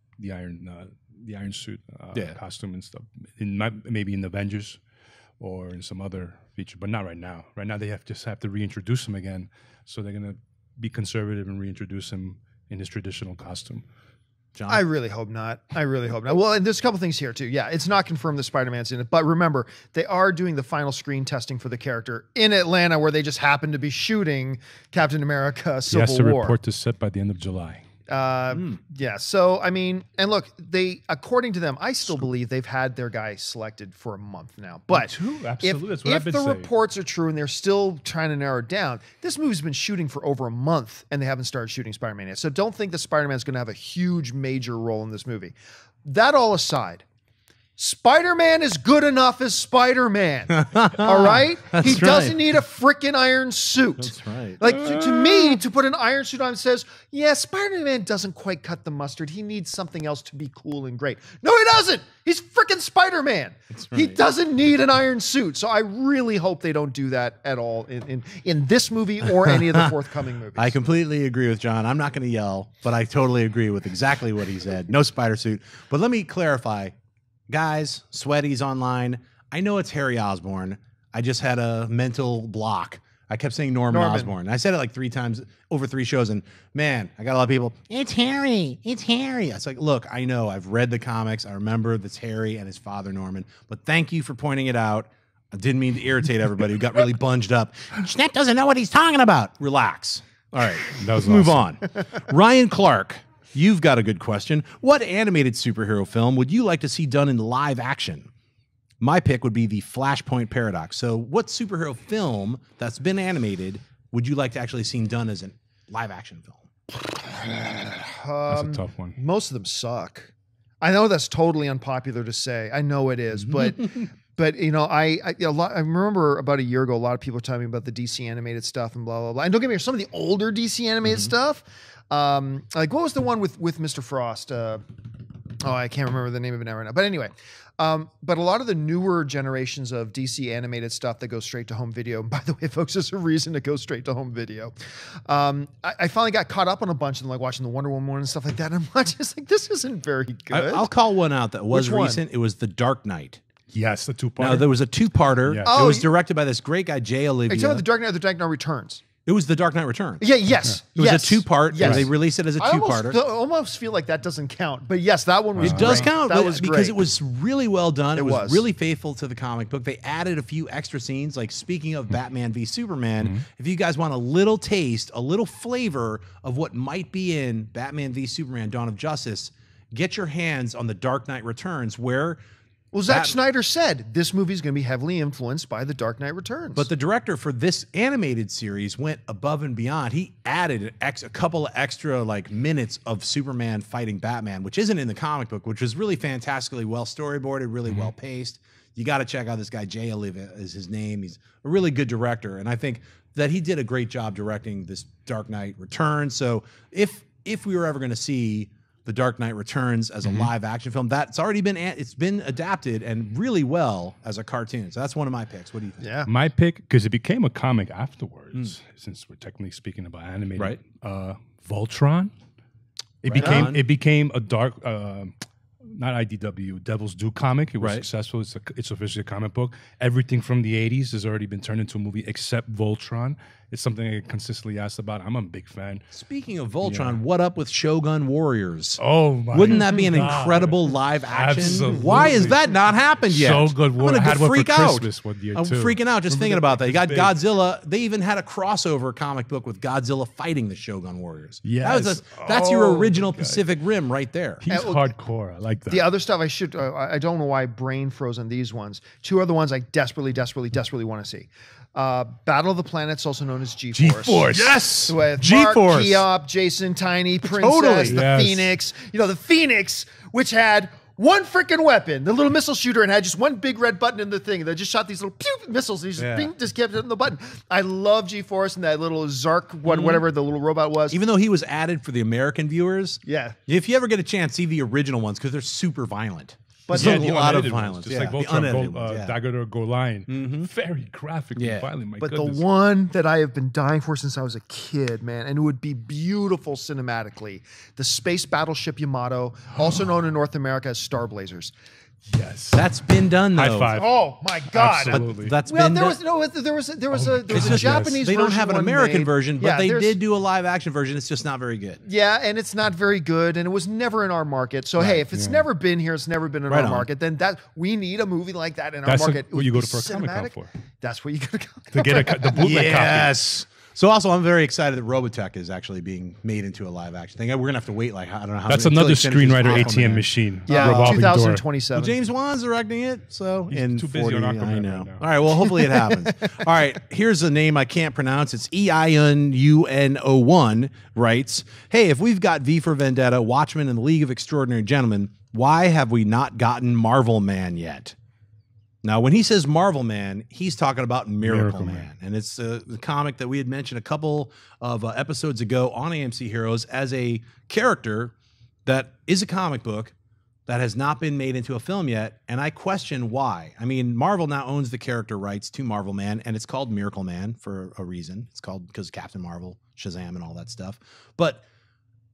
suit costume and stuff. Maybe in the Avengers or in some other feature, but not right now. Right now, they just have to reintroduce him again. So they're going to be conservative and reintroduce him in his traditional costume. John? I really hope not. Well, and there's a couple things here, too. Yeah, it's not confirmed that Spider-Man's in it. But remember, they are doing the final screen testing for the character in Atlanta, where they just happen to be shooting Captain America Civil War. He has to report to set by the end of July. Yeah. So, I mean, and look, according to them, I still believe they've had their guy selected for a month now. But if the reports are true and they're still trying to narrow it down, this movie's been shooting for over a month and they haven't started shooting Spider-Man yet. So don't think that Spider-Man's going to have a huge major role in this movie. That all aside, Spider-Man is good enough as Spider-Man. All right? He doesn't need a freaking iron suit. That's right. Like, to me, to put an iron suit on says, yeah, Spider-Man doesn't quite cut the mustard. He needs something else to be cool and great. No, he doesn't. He's freaking Spider-Man. Right. He doesn't need an iron suit. So I really hope they don't do that at all in this movie or any of the forthcoming movies. I completely agree with John. I'm not going to yell, but I totally agree with exactly what he said. No spider suit. But let me clarify. Guys, sweaties online, I know it's Harry Osborn. I just had a mental block. I kept saying Norman Osborn. I said it like 3 times over 3 shows, and man, I got a lot of people, it's Harry. It's like, look, I know. I've read the comics. I remember that's Harry and his father, Norman. But thank you for pointing it out. I didn't mean to irritate everybody who got really bunged up. Schnepp doesn't know what he's talking about. Relax. All right, let's move on. Ryan Clark. You've got a good question. What animated superhero film would you like to see done in live action? My pick would be the Flashpoint Paradox. So what superhero film that's been animated would you like to actually see done as a live action film? That's a tough one. Most of them suck. I know that's totally unpopular to say. I know it is, but but I remember about a year ago, a lot of people were telling me about the DC animated stuff and blah blah blah. And don't get me wrong, some of the older DC animated stuff. Like what was the one with Mr. Frost? I can't remember the name of it now right now. But anyway, but a lot of the newer generations of DC animated stuff that goes straight to home video. And by the way, folks, there's a reason to go straight to home video. I finally got caught up on a bunch of them, like watching the Wonder Woman one and stuff like that. And I'm just like, this isn't very good. I'll call one out that was recent. It was The Dark Knight. Yes, the 2-parter. No, there was a 2-parter. Yeah. Oh, it was directed by this great guy, Jay Olivia. Are you talking about The Dark Knight or The Dark Knight Returns? It was The Dark Knight Returns. Yeah, yes. It was a 2-part. Yes. They released it as a 2-parter. I almost feel like that doesn't count. But yes, that one was It does count. That was because it was really well done. It was really faithful to the comic book. They added a few extra scenes. Like speaking of Batman v Superman, if you guys want a little taste, a little flavor of what might be in Batman v Superman Dawn of Justice, get your hands on The Dark Knight Returns, where... Well, Zack Snyder said this movie is going to be heavily influenced by The Dark Knight Returns. But the director for this animated series went above and beyond. He added a couple of extra minutes of Superman fighting Batman, which isn't in the comic book, which was really fantastically well storyboarded, really well paced. You got to check out this guy, Jay Olivia is his name. He's a really good director, and I think that he did a great job directing this Dark Knight Returns. So if we were ever going to see The Dark Knight Returns as a live action film, that's already been adapted and really well as a cartoon. So that's one of my picks. What do you think? Yeah, my pick, because it became a comic afterwards, since we're technically speaking about animated. Right. Voltron. It became a dark, not IDW, Devil's Due comic. It was successful. It's officially a comic book. Everything from the 80s has already been turned into a movie except Voltron. It's something I get consistently asked about. I'm a big fan. Speaking of Voltron, what up with Shogun Warriors? Oh my! Wouldn't that be an incredible live action? Absolutely. Why has that not happened yet? So good. I'm gonna freak out. One year I'm too. freaking out just thinking about that. You got Godzilla. They even had a crossover comic book with Godzilla fighting the Shogun Warriors. Yes. That's your original Pacific Rim right there. He's hardcore. I like that. The other stuff I don't know why brain froze on these ones. Two other ones I desperately want to see. Battle of the Planets, also known as G-Force. Yes. With G-Force. Mark, Keop, Jason, Tiny, Princess, the Phoenix. The Phoenix, which had one freaking weapon, the little missile shooter, and had just one big red button in the thing. They just shot these little pew missiles. And just kept hitting the button. I love G-Force and that little Zark, whatever the little robot was. Even though he was added for the American viewers. Yeah. If you ever get a chance, see the original ones because they're super violent. But there's a lot of violence. Just like Voltron, Dagger or Go Lion. Very graphically violent. But the one that I have been dying for since I was a kid, man, and it would be beautiful cinematically, the Space Battleship Yamato, also known in North America as Star Blazers. Yes, that's been done though. High five. Oh my God! Absolutely. That's been there was a Japanese. They don't have an American version, but they did do a live action version. It's just not very good. Yeah, and it's not very good, and it was never in our market. So hey, if it's never been here, it's never been in our market. Then we need a movie like that in our market. What you go to for a Comic Con for? That's what you got to go to get the bootleg copy. So also, I'm very excited that Robotech is actually being made into a live action thing. We're gonna have to wait I don't know how. That's another screenwriter ATM machine. Yeah, 2027. Well, James Wan's directing it, so he's too busy on Aquaman I know. Right now. All right, well, hopefully it happens. All right, here's a name I can't pronounce. It's EINUN01 writes, "Hey, if we've got V for Vendetta, Watchmen, and the League of Extraordinary Gentlemen, why have we not gotten Marvel Man yet?" Now, when he says Marvel Man, he's talking about Miracle Man. And it's the comic that we had mentioned a couple of episodes ago on AMC Heroes as a character that is a comic book that has not been made into a film yet. And I question why. I mean, Marvel now owns the character rights to Marvel Man, and it's called Miracle Man for a reason. It's called because Captain Marvel, Shazam, and all that stuff. But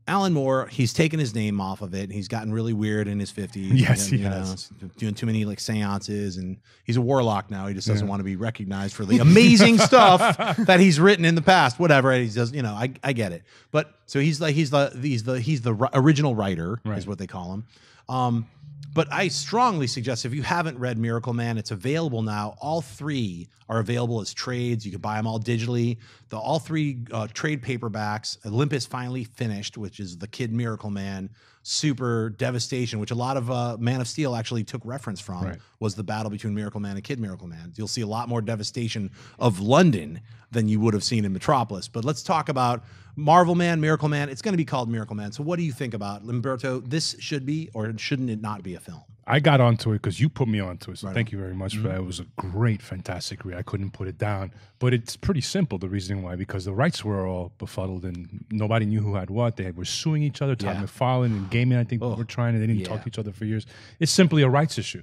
Alan Moore, he's taken his name off of it. And he's gotten really weird in his 50s. Yes, he has. Doing too many seances, and he's a warlock now. He just doesn't want to be recognized for the amazing stuff that he's written in the past. Whatever he does, I get it. But so he's the original writer, is what they call him. But I strongly suggest if you haven't read Miracle Man, it's available now. All three are available as trades. You can buy them all digitally. All three trade paperbacks. Olympus finally finished, which is the Kid Miracle Man. Super Devastation, which a lot of Man of Steel actually took reference from, was the battle between Miracle Man and Kid Miracle Man. You'll see a lot more devastation of London than you would have seen in Metropolis. But let's talk about Marvel Man, Miracle Man. It's going to be called Miracle Man. So what do you think about Limberto? This should be, or shouldn't it not be a film? I got onto it because you put me onto it. So thank you very much for that. It was a great, fantastic read. I couldn't put it down. But it's pretty simple, the reasoning why, because the rights were all befuddled and nobody knew who had what. They were suing each other. Todd McFarlane and Gaiman, I think, were trying, and they didn't talk to each other for years. It's simply a rights issue.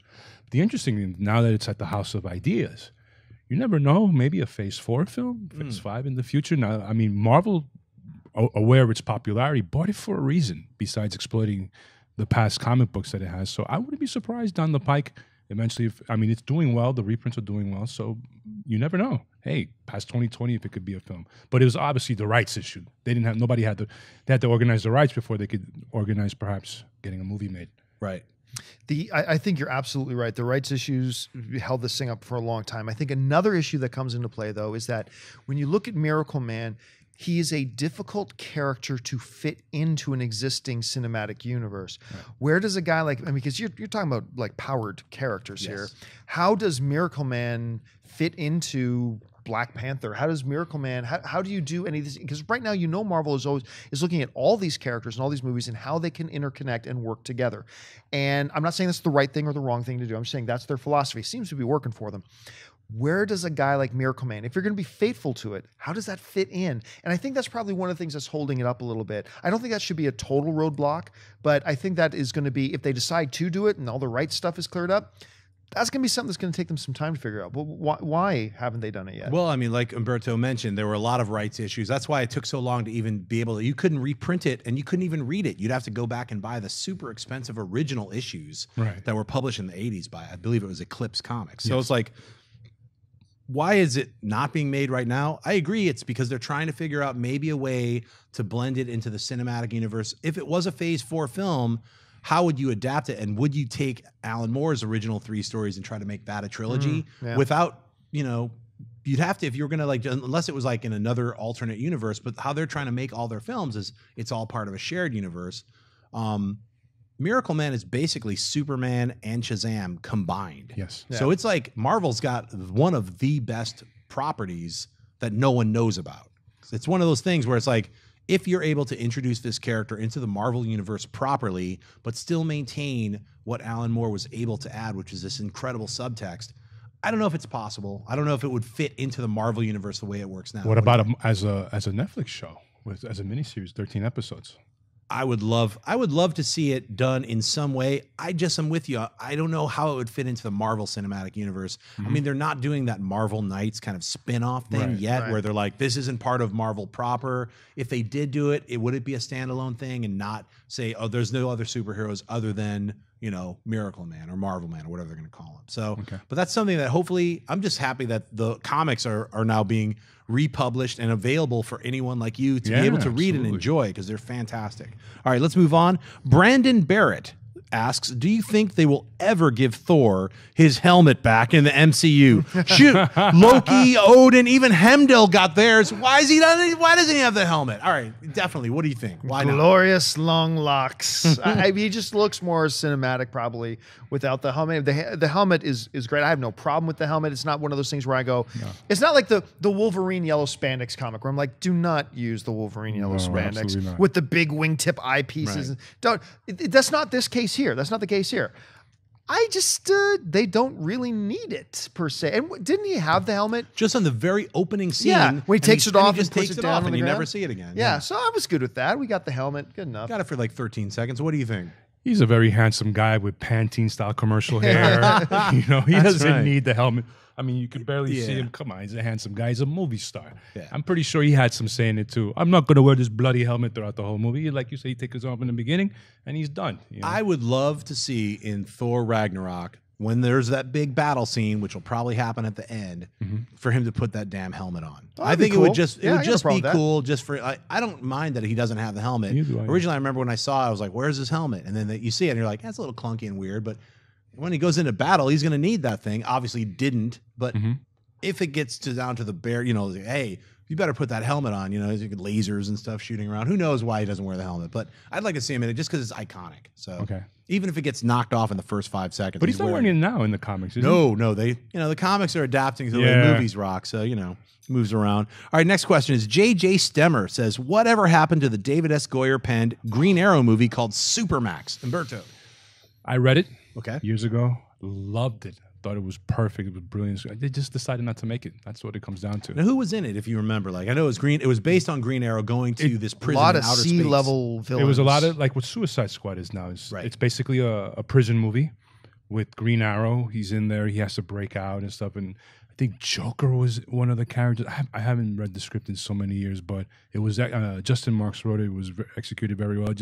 The interesting thing, now that it's at the House of Ideas, you never know, maybe a Phase 4 film, Phase 5 in the future. Now, I mean, Marvel, aware of its popularity, bought it for a reason, besides exploiting the past comic books that it has. So I wouldn't be surprised down the pike eventually. It's doing well. The reprints are doing well. So you never know. Hey, past 2020, if it could be a film. But it was obviously the rights issue. They had to organize the rights before they could organize perhaps getting a movie made. Right. I think you're absolutely right. The rights issues held this thing up for a long time. I think another issue that comes into play, though, is that when you look at Miracle Man, he is a difficult character to fit into an existing cinematic universe. Right. Where does a guy because you're talking about like powered characters here. How does Miracle Man fit into Black Panther? How does Miracle Man, how do you do any of this? Because right now, Marvel is looking at all these characters and all these movies and how they can interconnect and work together. And I'm not saying that's the right thing or the wrong thing to do. I'm saying that's their philosophy. It seems to be working for them. Where does a guy like Miracle Man, if you're going to be faithful to it, how does that fit in? And I think that's probably one of the things that's holding it up a little bit. I don't think that should be a total roadblock, but I think that is going to be, if they decide to do it and all the right stuff is cleared up, that's going to be something that's going to take them some time to figure out. But why haven't they done it yet? Well, I mean, like Umberto mentioned, there were a lot of rights issues. That's why it took so long to even be able to, you couldn't reprint it and you couldn't even read it. You'd have to go back and buy the super expensive original issues that were published in the 80s by, I believe it was Eclipse Comics. So it's like, why is it not being made right now? I agree. It's because they're trying to figure out maybe a way to blend it into the cinematic universe. If it was a Phase 4 film, how would you adapt it? And would you take Alan Moore's original 3 stories and try to make that a trilogy without, you know, you'd have to, if you were going to like, unless it was like in another alternate universe, but how they're trying to make all their films is it's all part of a shared universe. Miracle Man is basically Superman and Shazam combined. Yes. So it's like Marvel's got one of the best properties that no one knows about. It's one of those things where it's like, if you're able to introduce this character into the Marvel universe properly, but still maintain what Alan Moore was able to add, which is this incredible subtext, I don't know if it's possible. I don't know if it would fit into the Marvel universe the way it works now. What about as a Netflix show, as a miniseries, 13 episodes? I would love to see it done in some way. I'm with you. I don't know how it would fit into the Marvel Cinematic Universe. I mean, they're not doing that Marvel Knights kind of spin-off thing yet, where they're like, this isn't part of Marvel proper. If they did do it, would it be a standalone thing and not say, oh, there's no other superheroes other than, you know, Miracle Man or Marvel Man or whatever they're going to call him. So, but that's something that hopefully, I'm just happy that the comics are now being republished and available for anyone like you to be able to read and enjoy, because they're fantastic. All right, let's move on. Brandon Barrett asks, do you think they will ever give Thor his helmet back in the MCU? Shoot, Loki, Odin, even Heimdall got theirs. Why doesn't he have the helmet? All right, definitely. What do you think? Why not? Glorious long locks. He just looks more cinematic probably without the helmet. The helmet is great. I have no problem with the helmet. It's not one of those things where I go, it's not like the Wolverine yellow spandex comic where I'm like, do not use the Wolverine yellow spandex with the big wingtip eyepieces. Right. That's not this case here. That's not the case here. I just, they don't really need it per se. And didn't he have the helmet? Just on the very opening scene. Yeah, when he takes it off and puts it down and you never see it again. Yeah, so I was good with that. We got the helmet. Good enough. Got it for like 13 seconds. What do you think? He's a very handsome guy with Pantene-style commercial hair. You know, he doesn't need the helmet. I mean, you could barely see him. Come on, he's a handsome guy. He's a movie star. Yeah. I'm pretty sure he had some say in it, too. I'm not going to wear this bloody helmet throughout the whole movie. Like you say, he takes it off in the beginning, and he's done. You know? I would love to see in Thor Ragnarok, when there's that big battle scene, which will probably happen at the end, for him to put that damn helmet on. I think it would just be cool just for, I don't mind that he doesn't have the helmet. Originally, I remember when I saw it, I was like, where's his helmet? And then you see it, and you're like, that's a little clunky and weird, but when he goes into battle, he's going to need that thing. Obviously, he didn't, but if it gets down to the bare, you know, hey, you better put that helmet on. You know, you get lasers and stuff shooting around. Who knows why he doesn't wear the helmet? But I'd like to see him in it just because it's iconic. So even if it gets knocked off in the first 5 seconds, but he's not wearing it now in the comics. No, they, you know, the comics are adapting to the way movies rock. So you know, moves around. All right, next question is JJ Stemmer says, whatever happened to the David S. Goyer penned Green Arrow movie called Supermax? Umberto, I read it years ago. Loved it. Thought it was perfect. It was brilliant. They just decided not to make it. That's what it comes down to. Now, who was in it, if you remember? Like, I know it was Green. It was based on Green Arrow going to this prison. A lot in of outer sea-level space. villains. It was a lot of like what Suicide Squad is now. It's basically a prison movie with Green Arrow. He's in there. He has to break out and stuff. And I think Joker was one of the characters. I haven't read the script in so many years, but it was Justin Marks wrote it. It was executed very well.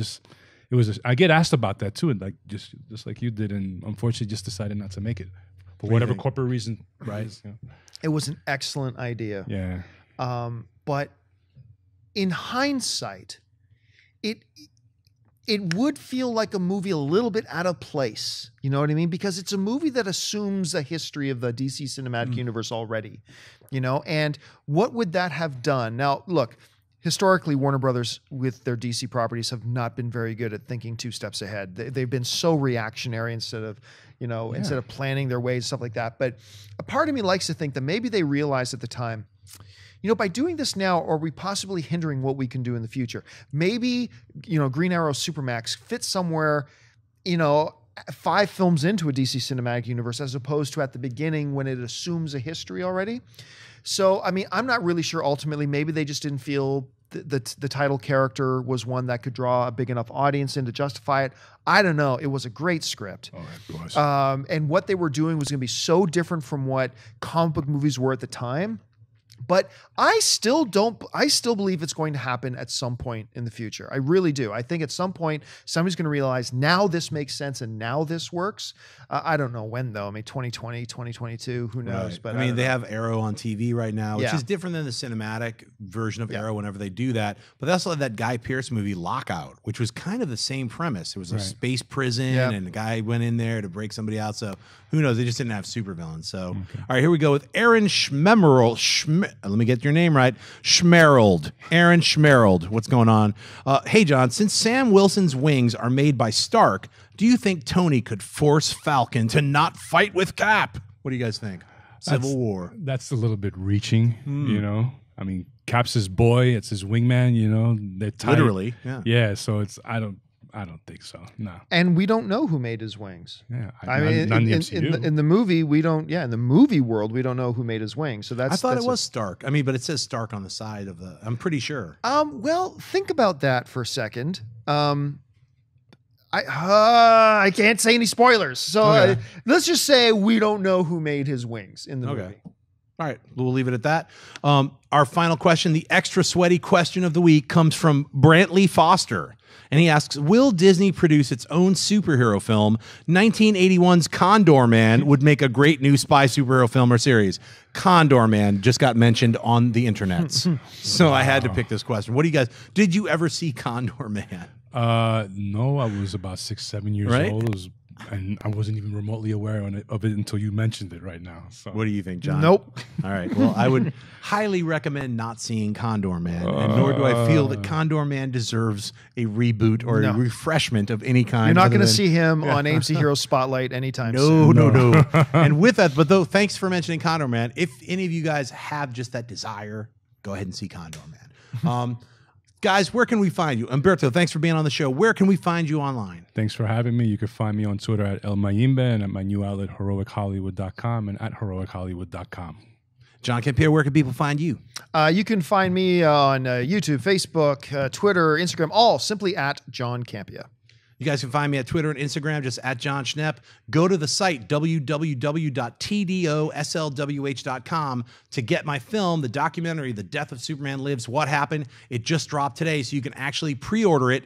I get asked about that too, and like just like you did, and unfortunately, just decided not to make it for whatever corporate reason. Right? It was an excellent idea. Yeah. But in hindsight, it would feel like a movie a little bit out of place. You know what I mean? Because it's a movie that assumes a history of the DC Cinematic Universe already. You know, and what would that have done? Now, look. Historically, Warner Brothers, with their DC properties, have not been very good at thinking 2 steps ahead. They've been so reactionary instead of planning their ways, stuff like that. But a part of me likes to think that maybe they realized at the time, you know, by doing this now, are we possibly hindering what we can do in the future? Maybe, you know, Green Arrow Supermax fits somewhere, you know, 5 films into a DC Cinematic Universe as opposed to at the beginning when it assumes a history already. So, I mean, I'm not really sure ultimately. Maybe they just didn't feel the title character was one that could draw a big enough audience in to justify it. I don't know. It was a great script. Oh, it was. And what they were doing was going to be so different from what comic book movies were at the time. But I still believe it's going to happen at some point in the future. I really do. I think at some point somebody's going to realize now this makes sense and now this works. I don't know when though. I mean, 2020, 2022, who knows? Right. But I mean, they have Arrow on TV right now, which Yeah. is different than the cinematic version of Arrow whenever they do that. But they also had that Guy Pearce movie Lockout, which was kind of the same premise. It was a space prison and the guy went in there to break somebody out. So who knows? They just didn't have supervillains. So, all right, here we go with Aaron Schmemerl. Let me get your name right. Schmerold. Aaron Schmerold. What's going on? Hey, John, since Sam Wilson's wings are made by Stark, do you think Tony could force Falcon to not fight with Cap? What do you guys think? Civil War. That's a little bit reaching, you know? I mean, Cap's his boy. It's his wingman, you know? They're tight. Literally, Yeah, so it's, I don't think so. No. And we don't know who made his wings. Yeah. I mean, in the movie, we don't. Yeah, in the movie world, we don't know who made his wings. So that's. I thought it was Stark. I mean, but it says Stark on the side of the. I'm pretty sure. Well, think about that for a second. I can't say any spoilers. So let's just say we don't know who made his wings in the movie. All right, we'll leave it at that. Our final question, the extra sweaty question of the week, comes from Brantley Foster. And he asks, will Disney produce its own superhero film? 1981's Condor Man would make a great new spy superhero film or series. Condor Man just got mentioned on the internets. So I had to pick this question. What do you guys, did you ever see Condor Man? No, I was about 6, 7 years old. And I wasn't even remotely aware of it until you mentioned it right now. So. What do you think, John? Nope. All right. Well, I would highly recommend not seeing Condor Man, and nor do I feel that Condor Man deserves a reboot or a refreshment of any kind. You're not going to see him on AMC Heroes Spotlight anytime soon. No. No. And with that, but though, thanks for mentioning Condor Man. If any of you guys have just that desire, go ahead and see Condor Man. Guys, where can we find you? Umberto, thanks for being on the show. Where can we find you online? Thanks for having me. You can find me on Twitter at El Mayimbe and at my new outlet, heroichollywood.com and at heroichollywood.com. John Campere, where can people find you? You can find me on YouTube, Facebook, Twitter, Instagram, all simply at John Campea. You guys can find me at Twitter and Instagram, just at John Schnepp. Go to the site, www.tdoslwh.com, to get my film, the documentary, The Death of Superman Lives, What Happened. It just dropped today, so you can actually pre-order it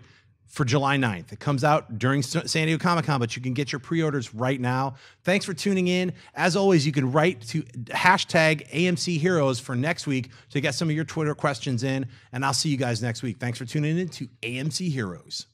for July 9th. It comes out during San Diego Comic-Con, but you can get your pre-orders right now. Thanks for tuning in. As always, you can write to hashtag AMC Heroes for next week to get some of your Twitter questions in, and I'll see you guys next week. Thanks for tuning in to AMC Heroes.